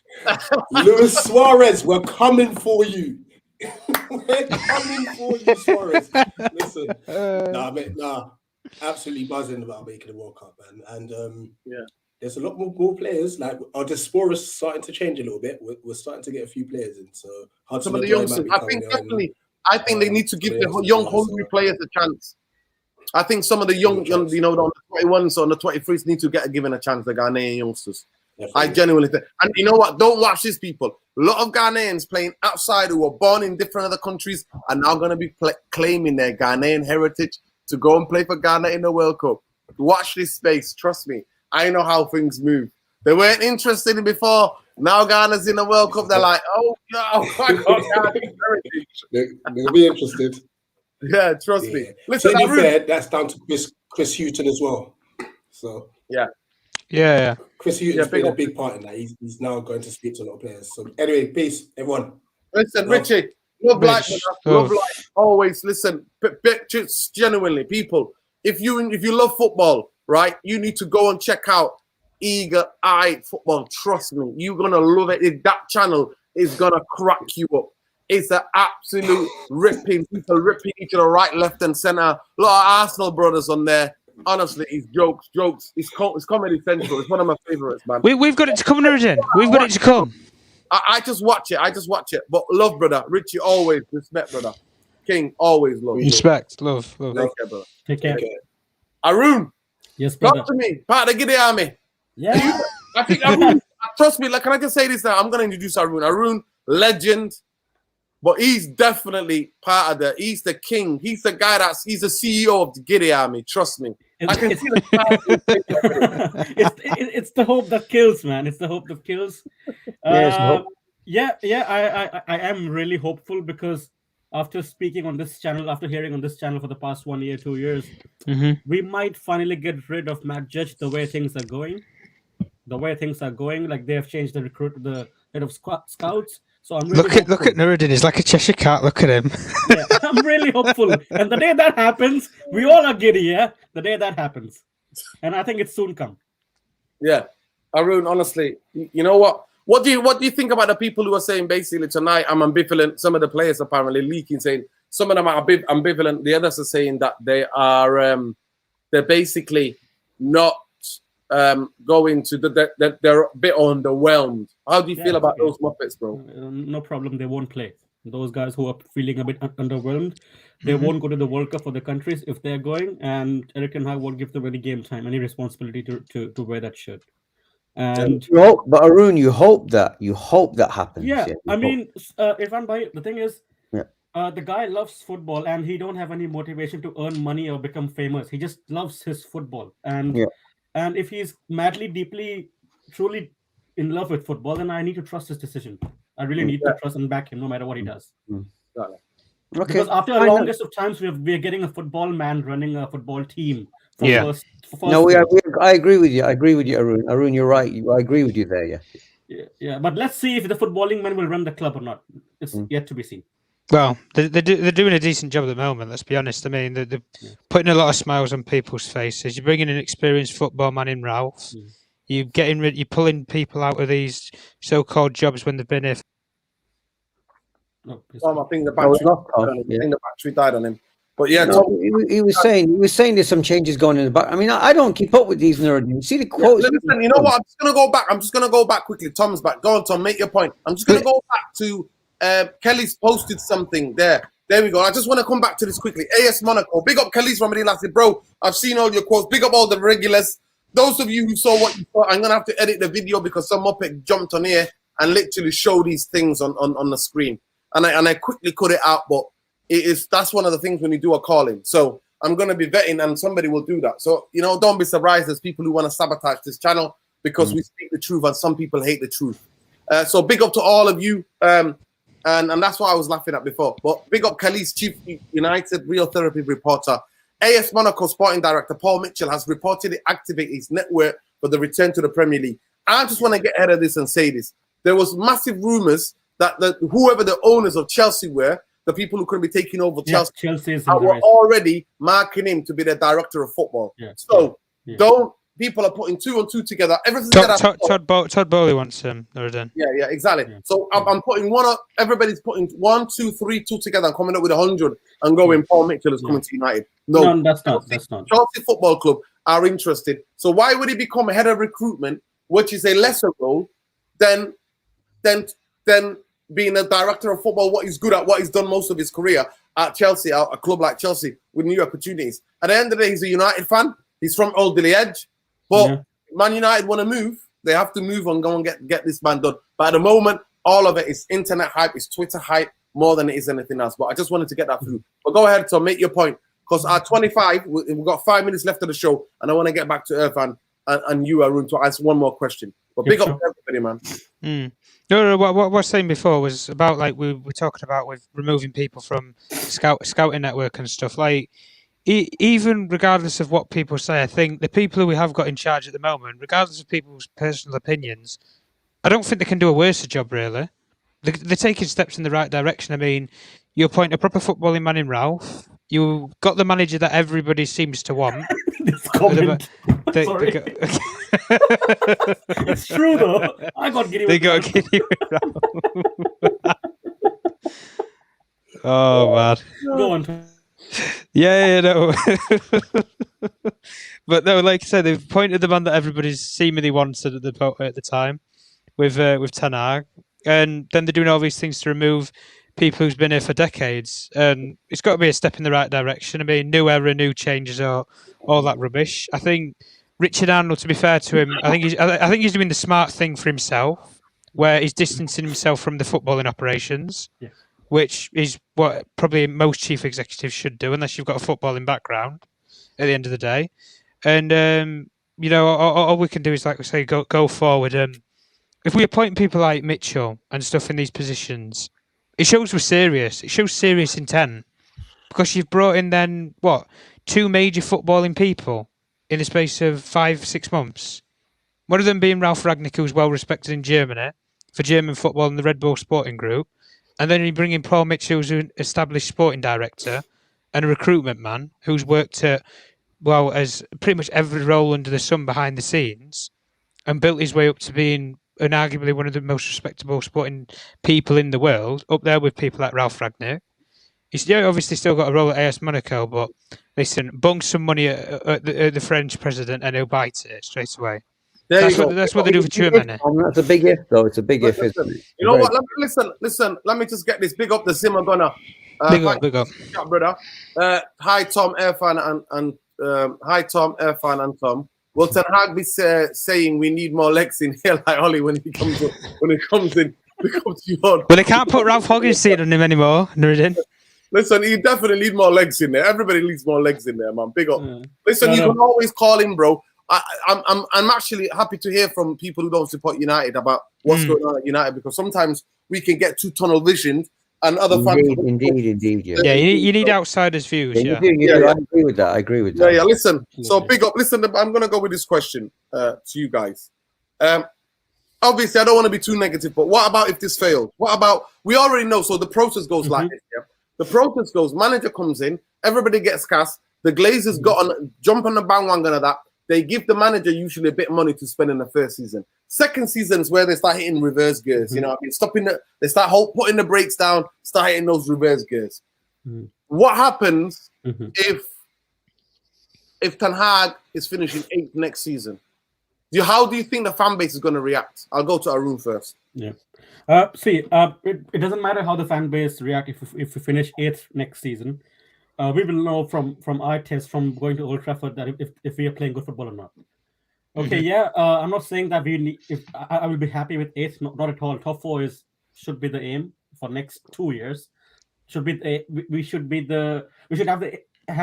Luis Suarez, we're coming for you. We're coming for you, Suarez. Listen, absolutely buzzing about making the World Cup, man. And there's a lot more players. Like our diaspora is starting to change a little bit. We're starting to get a few players in. So some of the youngsters, I think definitely. I think they need to give the young hungry players a chance. I think some of the young, you know, the 21s or the 23s need to get given a chance. The Ghanaian youngsters. Definitely. I genuinely think. And you know what? Don't watch these people. A lot of Ghanaians playing outside who were born in different other countries are now going to be claiming their Ghanaian heritage to go and play for Ghana in the World Cup. Watch this space. Trust me. I know how things move. They weren't interested in before. Now Ghana's in the World Cup. They're like, oh, no, I got Ghanaian heritage. They'll be interested. Yeah, trust me. Listen, to be fair, that's down to Chris Hughton as well. So yeah. Chris Hughton's been a big part in that. He's now going to speak to a lot of players. So anyway, peace, everyone. Listen, Richie, love life, always. Listen, just genuinely, people. If you love football, right, you need to go and check out Eagle Eye Football. Trust me, you're gonna love it. That channel is gonna crack you up. It's an absolute ripping. People ripping each other right, left, and center. A lot of Arsenal brothers on there. Honestly, it's jokes. It's Comedy Central. It's one of my favorites, man. We've got it to come, Nuruddin. We've got it to come. I just watch it. But love, brother. Richie, always respect, brother. King, always love. Respect, love. Take care, brother. Take care. Arun. Yes, brother. Talk to me. Part of the Giddy Army. Yeah. I think Arun. Trust me. Like, can I just say this now? I'm gonna introduce Arun. Arun, legend. But he's definitely part of he's the king. He's the guy he's the CEO of the Giddy Army. Trust me. I can see it's the hope that kills, man. It's the hope that kills. I am really hopeful because after speaking on this channel, after hearing on this channel for the past 1 year, 2 years, we might finally get rid of Matt Judge the way things are going. Like they have changed the head of scouts. So I'm really look at Nuruddin. He's like a Cheshire cat. Look at him. Yeah, I'm really hopeful. And the day that happens, we all are giddy. Yeah, the day that happens, and I think it's soon come. Yeah, Arun. Honestly, you know what? What do you think about the people who are saying basically tonight I'm ambivalent? Some of the players apparently leaking saying some of them are ambivalent. The others are saying that they are they're basically not going to they're a bit underwhelmed. How do you feel about those Muppets, bro? No problem. They won't play. Those guys who are feeling a bit underwhelmed, they won't go to the World Cup for the countries if they're going, and Erik Tenhag won't give them any game time, any responsibility to wear that shirt. And but Arun, you hope that happens. Yeah, I mean, if I'm by the thing is, the guy loves football, and he don't have any motivation to earn money or become famous. He just loves his football, and if he's madly, deeply, truly in love with football, then I need to trust his decision. I really need to trust and back him no matter what he does. Okay. Because after the longest of times, we're getting a football man running a football team. First I agree with you. I agree with you, Arun. Arun, you're right. I agree with you there. Yeah. But let's see if the footballing man will run the club or not. It's yet to be seen. Well, they're doing a decent job at the moment. Let's be honest. I mean, they're putting a lot of smiles on people's faces. You're bringing an experienced football man in, Ralph. You're pulling people out of these so-called jobs when they've been here. I think the battery died on him. But yeah, he was saying there's some changes going in the back. I mean, I don't keep up with these Nuruddin. See the quotes. Listen, you know what? I'm just gonna go back quickly. Tom's back. Go on, Tom. Make your point. I'm just gonna go back to Kelly's posted something there. There we go. I just want to come back to this quickly. AS Monaco. Big up Kelly's from Medina. Bro, I've seen all your quotes. Big up all the regulars. Those of you who saw what you saw, I'm gonna have to edit the video because some Muppet jumped on here and literally showed these things on the screen. And I quickly cut it out, but that's one of the things when you do a calling. So I'm gonna be vetting and somebody will do that. So don't be surprised there's people who want to sabotage this channel because we speak the truth and some people hate the truth. So big up to all of you. And that's what I was laughing at before. But big up Khalees, Chief United Real Therapy reporter. AS Monaco sporting director Paul Mitchell has reportedly activated his network for the return to the Premier League. I just want to get ahead of this and say this. There was massive rumours that whoever the owners of Chelsea were, the people who could be taking over Chelsea were already marking him to be the director of football. People are putting 2 and 2 together. Todd Bowley wants him, Nuruddin. Yeah, exactly. So I'm putting everybody's putting 1, 2, 3, 2 together and coming up with 100 and going, Paul Mitchell is coming to United. No, that's not. Chelsea Football Club. are interested. So why would he become head of recruitment, which is a lesser role, than being a director of football, what he's good at, what he's done most of his career at Chelsea, a club like Chelsea, with new opportunities. At the end of the day, he's a United fan. He's from Old Dilly Edge. But Man United want to move. They have to move and go and get this man done. But at the moment, all of it is internet hype, it's Twitter hype, more than it is anything else. But I just wanted to get that through. But go ahead, Tom, make your point. Because at 25, we've got 5 minutes left of the show, and I want to get back to Irfan and you, Arun, to ask one more question. But big up to everybody, man. No, what I was saying before was about, like, we were talking about with removing people from scouting network and stuff. Like, even regardless of what people say, I think the people who we have got in charge at the moment, regardless of people's personal opinions, I don't think they can do a worse job, really. They're taking steps in the right direction. I mean, you appoint a proper footballing man in Ralph. You got the manager that everybody seems to want. Sorry. It's true, though. I got Giddy. They got Giddy. Oh, man. Go on. Yeah, no. But no, like I said, they've appointed the man that everybody's seemingly wanted at the time, with Tenhag, and then they're doing all these things to remove people who's been here for decades, and it's got to be a step in the right direction. I mean, new era, new changes, or all that rubbish. I think Richard Arnold, to be fair to him, I think he's doing the smart thing for himself, where he's distancing himself from the footballing operations, which is what probably most chief executives should do, unless you've got a footballing background. At the end of the day, and all we can do is, like we say, go forward. If we appoint people like Mitchell and stuff in these positions, it shows we're serious. It shows serious intent, because you've brought in then two major footballing people in the space of 5-6 months. One of them being Ralf Rangnick, who's well respected in Germany for German football in the Red Bull Sporting Group, and then you bring in Paul Mitchell, who's an established sporting director and a recruitment man who's worked at as pretty much every role under the sun behind the scenes, and built his way up to being arguably one of the most respectable sporting people in the world, up there with people like Ralf Rangnick. He's obviously still got a role at AS Monaco, but listen, bung some money at the French president and he'll bite it straight away. That's what they do for Germany. That's a big if, though. It's a big if, isn't it? You know what? Listen. Let me just get this. Big up the Zimmer Gunner. Big up, brother. Hi, Tom, Irfan, and hi, Tom, Irfan, and Tom. Will Tenhag be saying we need more legs in here, like Ollie, when he comes in? Well, they can't put Ralph Hoggenstein on him anymore, Nuruddin. Listen, he definitely needs more legs in there. Everybody needs more legs in there, man. Big up. Listen, you can always call in, bro. I'm actually happy to hear from people who don't support United about what's going on at United, because sometimes we can get too tunnel visioned, and other fans. Indeed. Yeah, you need outsiders' views. You do. I agree with that. Yeah. Listen. So big up. Listen, I'm gonna go with this question to you guys. Obviously, I don't want to be too negative, but what about if this fails? What about, we already know? So the process goes like this. Yeah? The process goes: manager comes in, everybody gets cast. The Glazers jump on the bandwagon of that. They give the manager usually a bit of money to spend in the first season. Second season is where they start hitting reverse gears. You know, they start putting the brakes down, start hitting those reverse gears. What happens if Tenhag is finishing 8th next season? How do you think the fan base is going to react? I'll go to Arun first. Yeah. It doesn't matter how the fan base react if we finish 8th next season. We will know from our test, from going to Old Trafford, that if we are playing good football or not. Okay, I'm not saying that we need. I will be happy with 8th, not at all. Top 4 should be the aim for next 2 years. We should have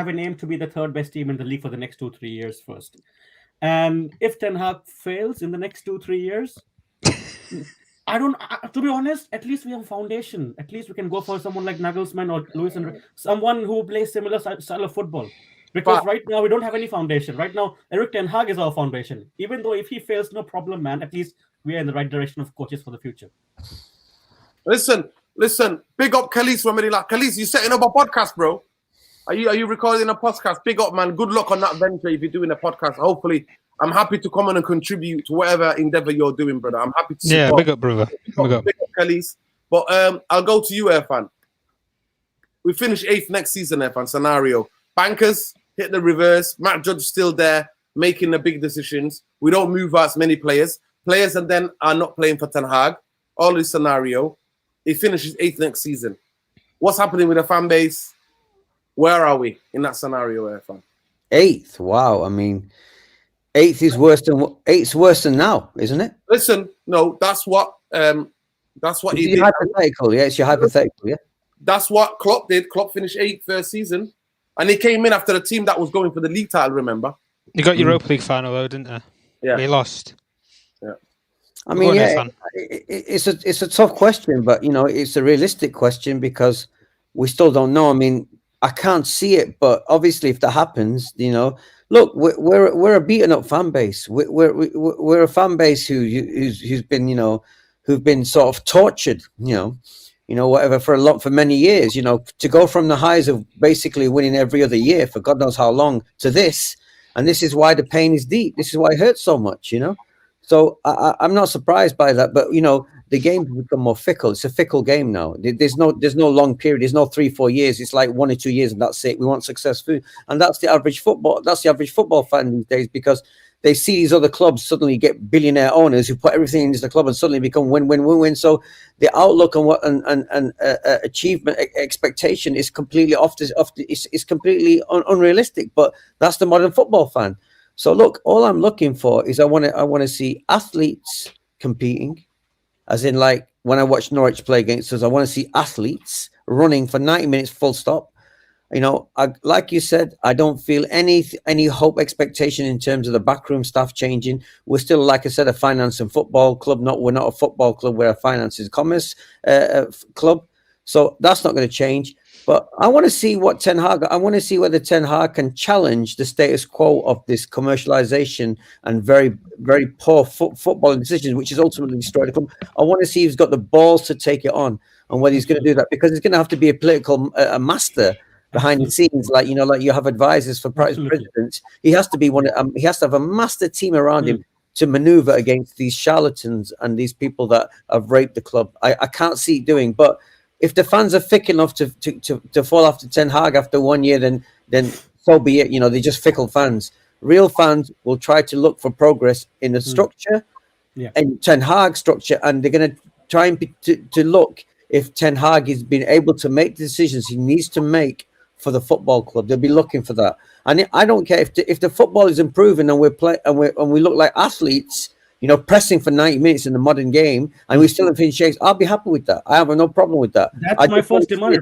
an aim to be the 3rd best team in the league for the next 2-3 years first. And if Tenhag fails in the next 2-3 years, to be honest, at least we have a foundation. At least we can go for someone like Nagelsmann or Luis Enrique, someone who plays similar style of football. Because right now we don't have any foundation. Right now, Erik Ten Hag is our foundation. Even though if he fails, no problem, man. At least we are in the right direction of coaches for the future. Listen. Big up Khalees from Manila. Khalees, you setting up a podcast, bro? Are you recording a podcast? Big up, man. Good luck on that venture if you're doing a podcast. Hopefully, I'm happy to come on and contribute to whatever endeavor you're doing, brother. I'm happy to support. Yeah, big up, brother. Big up, Khalees. But I'll go to you, Irfan. We finish 8th next season, Irfan. Scenario. Bankers hit the reverse. Matt Judge still there. making the big decisions. We don't move out as many players. Players and then are not playing for Tenhag. All this scenario. He finishes 8th next season. What's happening with the fan base? Where are we in that scenario, Irfan? 8th. Wow. I mean, 8th is worse than now, isn't it? Listen, no, that's what he did. Hypothetical, yeah. It's your hypothetical, yeah. That's what Klopp did. Klopp finished 8th first season, and he came in after a team that was going for the league title. Remember? You got Europa League final though, didn't you? Yeah. We lost. Yeah. I mean, it's a tough question, but you know, it's a realistic question because we still don't know. I mean, I can't see it, but obviously, if that happens, you know, look, we're a beaten up fan base. We're a fan base who's been, you know, who've been sort of tortured, you know, whatever for many years. You know, to go from the highs of basically winning every other year for God knows how long to this, and this is why the pain is deep. This is why it hurts so much, you know. So I'm not surprised by that, but you know, the game's become more fickle. It's a fickle game now. There's no long period. There's no 3-4 years. It's like 1 or 2 years, and that's it. We want success food, and that's the average football. That's the average football fan these days because they see these other clubs suddenly get billionaire owners who put everything into the club and suddenly become win. So the outlook on what and achievement expectation is completely it's completely unrealistic. But that's the modern football fan. So look, all I'm looking for is I want to see athletes competing, as in like when I watch Norwich play against us, I want to see athletes running for 90 minutes full stop. You know, like you said, I don't feel any hope expectation in terms of the backroom staff changing. We're still, like I said, a finance and football club. We're not a football club. We're a finance and commerce club. So that's not going to change. But I want to see what I want to see whether Tenhag can challenge the status quo of this commercialization and very, very poor footballing decisions, which is ultimately destroyed the club. I want to see if he's got the balls to take it on and whether he's going to do that, because he's going to have to be a political master behind the scenes, like, you know, like you have advisors for presidents. He has to be he has to have a master team around him to maneuver against these charlatans and these people that have raped the club. I can't see it doing, but if the fans are fickle enough to fall after Tenhag after 1 year, then so be it. You know, they're just fickle fans. Real fans will try to look for progress in the structure and Tenhag structure, and they're going to try and to look if Tenhag has been able to make the decisions he needs to make for the football club. They'll be looking for that. And I don't care if the football is improving and we look like athletes, you know, pressing for 90 minutes in the modern game, and we still have finished shakes. I'll be happy with that. I have no problem with that. That's my first demand.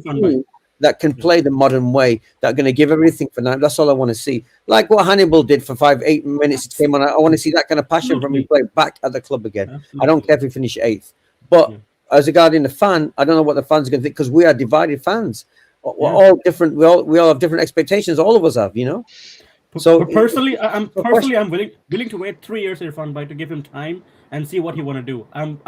That can play the modern way, that are going to give everything for 90. That's all I want to see. Like what Hannibal did for 8 minutes. It came on. I want to see that kind of passion from him play back at the club again. Absolutely. I don't care if he finished 8th. But as regarding the fan, I don't know what the fans are going to think, because we are divided fans. We're all different. We all have different expectations. All of us have, you know. So but personally, I'm willing to wait 3 years, Irfan, to give him time and see what he want to do. I'm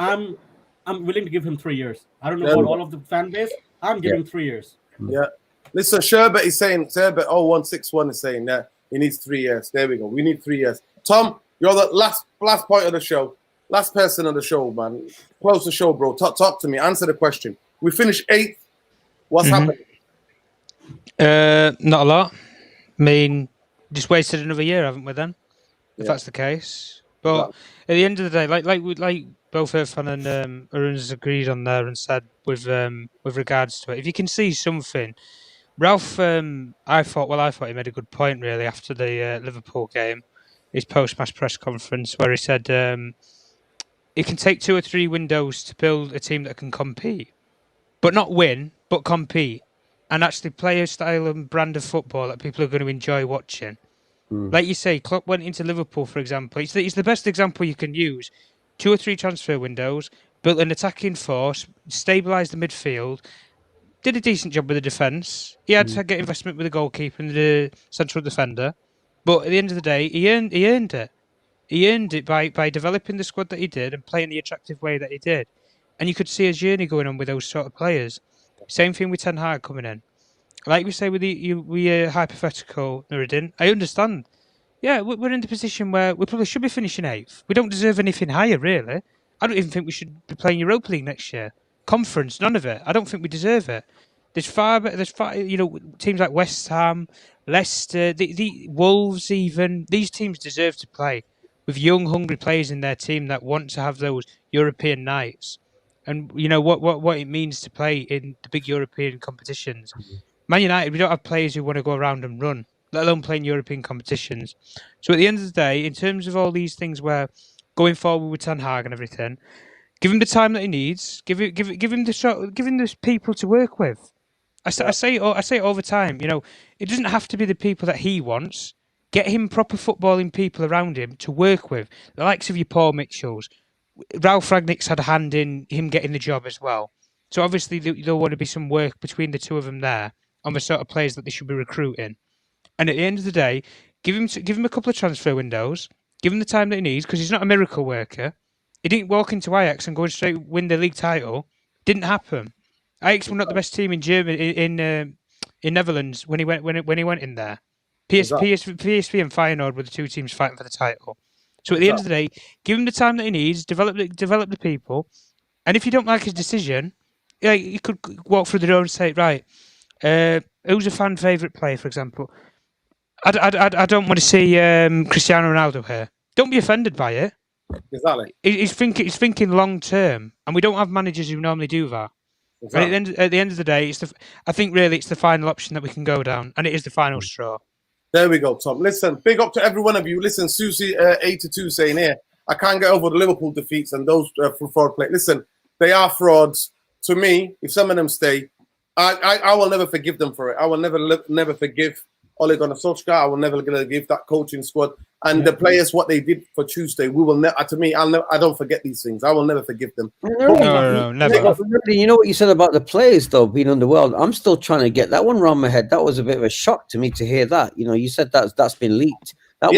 willing to give him 3 years. I don't know about all of the fan base. I'm giving 3 years. Yeah. Listen, Sherbet is saying, Sherbet 0161 is saying that he needs 3 years. There we go. We need 3 years. Tom, you're the last point of the show. Last person on the show, man. Close the show, bro. Talk to me. Answer the question. We finished 8th. What's happening? Not a lot. I mean, just wasted another year, haven't we? Then, if that's the case. But at the end of the day, like both Irfan and Arun's agreed on there and said with regards to it, if you can see something, Ralph, I thought he made a good point really after the Liverpool game, his post-match press conference, where he said it can take 2 or 3 windows to build a team that can compete, but not win, but compete. And actually play a style and brand of football that people are going to enjoy watching. Like you say, Klopp went into Liverpool, for example. It's the best example you can use. 2 or 3 transfer windows, built an attacking force, stabilised the midfield, did a decent job with the defence. He had to get investment with the goalkeeper and the central defender. But at the end of the day, he earned it. He earned it by developing the squad that he did and playing the attractive way that he did. And you could see a journey going on with those sort of players. Same thing with Tenhag coming in. Like we say with we hypothetical, Nuruddin, I understand. Yeah, we're in the position where we probably should be finishing 8th. We don't deserve anything higher, really. I don't even think we should be playing Europa League next year. Conference, none of it. I don't think we deserve it. There's far, you know, teams like West Ham, Leicester, the Wolves, even these teams deserve to play with young, hungry players in their team that want to have those European nights, and you know what it means to play in the big European competitions. Man United, we don't have players who want to go around and run, let alone playing European competitions. So at the end of the day, in terms of all these things, where going forward with Tenhag and everything, give him the time that he needs. Give him the people to work with. I say it all the time. You know, it doesn't have to be the people that he wants. Get him proper footballing people around him to work with, the likes of your Paul Mitchells. Ralph Ragnick's had a hand in him getting the job as well. So obviously there'll want to be some work between the two of them there on the sort of players that they should be recruiting. And at the end of the day, give him a couple of transfer windows. Give him the time that he needs, because he's not a miracle worker. He didn't walk into Ajax and go straight win the league title. Didn't happen. Ajax were not the best team in Germany in Netherlands when he went in there. PSV and Feyenoord were the two teams fighting for the title. So at the end of the day, give him the time that he needs, develop the people, and if you don't like his decision, you could walk through the door and say, right, who's a fan favourite player, for example? I don't want to see Cristiano Ronaldo here. Don't be offended by it. Exactly. He's thinking long term, and we don't have managers who normally do that. Exactly. And at the end of the day, I think really it's the final option that we can go down, and it is the final straw. There we go, Tom. Listen, big up to every one of you. Listen, Susie 82 saying here, I can't get over the Liverpool defeats and those fraud play. Listen, they are frauds. To me, if some of them stay, I will never forgive them for it. I will never forgive Ole Gunnar Solskjaer. I will never give that coaching squad and the players what they did for Tuesday. We will never. To me, I don't forget these things. I will never forgive them. No, never. You know what you said about the players though being underworld. I'm still trying to get that one around my head. That was a bit of a shock to me to hear that. You know, you said that's been leaked. That's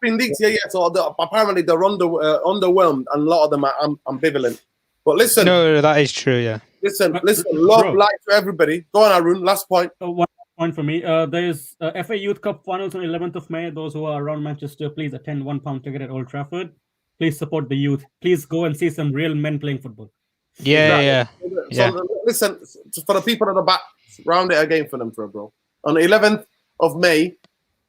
been leaked. Yeah. So apparently they're underwhelmed, and a lot of them are ambivalent. But listen, no, that is true. Yeah. Listen. Love, light to everybody. Go on, Arun. Last point. One point for me. There's FA Youth Cup finals on 11th of May. Those who are around Manchester, please attend £1 ticket at Old Trafford. Please support the youth. Please go and see some real men playing football. Yeah. So listen, for the people at the back, round it again for them, bro. On the 11th of May,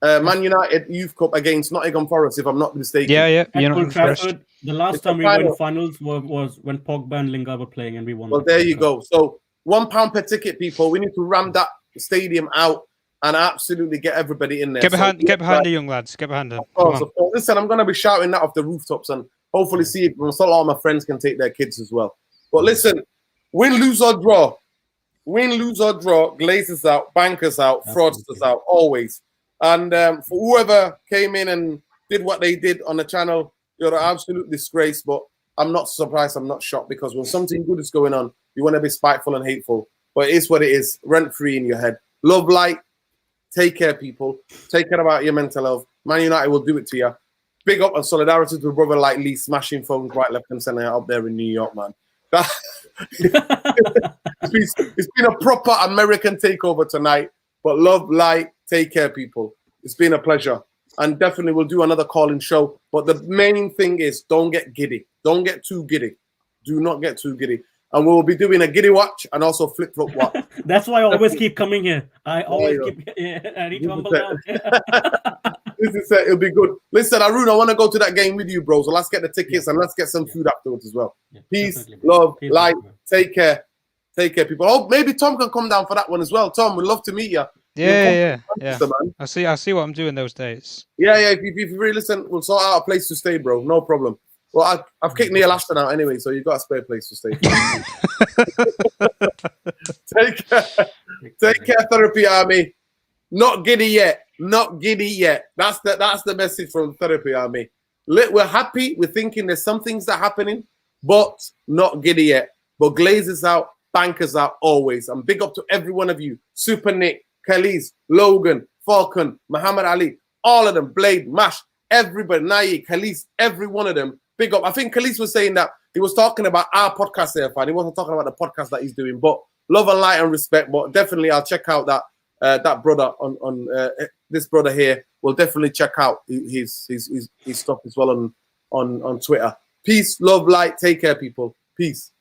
Man United Youth Cup against Nottingham Forest, if I'm not mistaken. Yeah. At Old Trafford, the last time we went finals was when Pogba and Lingard were playing, and we won. Well, there you go. So £1 per ticket, people. We need to ram that stadium out and absolutely get everybody in there. Get behind the young lads. Get behind them. Of course. Listen, I'm going to be shouting that off the rooftops and hopefully see if a lot of my friends can take their kids as well. But listen, win, lose or draw. Win, lose or draw. Glazers out, bankers out, fraudsters out, always. And for whoever came in and did what they did on the channel, you're an absolute disgrace. But I'm not surprised. I'm not shocked, because when something good is going on, you want to be spiteful and hateful. But it is what it is, rent-free in your head. Love, light. Take care, people. Take care about your mental health. Man United will do it to you. Big up and solidarity to a brother like Lee, smashing phones right, left, and center up there in New York, man. It's been a proper American takeover tonight. But love, light, take care, people. It's been a pleasure. And definitely we'll do another call-in show. But the main thing is, don't get giddy. Don't get too giddy. Do not get too giddy. And we'll be doing a giddy watch and also flip-flop watch. That's why I always keep coming here. I always keep. I need to humble down. This is it. It'll be good. Listen, Arun, I want to go to that game with you, bro. So let's get the tickets and let's get some food afterwards as well. Peace, love, light. Take care. Take care, people. Oh, maybe Tom can come down for that one as well. Tom, we'd love to meet you. Yeah. I see what I'm doing those days. Yeah. If you really listen, we'll sort out a place to stay, bro. No problem. Well, I've kicked Neil Ashton out anyway, so you've got a spare place to stay. Take care, Therapy Army. Not giddy yet. Not giddy yet. That's the message from Therapy Army. We're happy. We're thinking there's some things that are happening, but not giddy yet. But Glazers out, bankers out always. And big up to every one of you. Super Nick, Khalees, Logan, Falcon, Muhammad Ali, all of them, Blade, Mash, everybody, Nayi, Khalees, every one of them. Big up. I think Khalees was saying that he was talking about our podcast there, fine. He wasn't talking about the podcast that he's doing. But love and light and respect. But definitely I'll check out that brother on this brother here. We'll definitely check out his stuff as well on Twitter. Peace, love, light. Take care, people. Peace.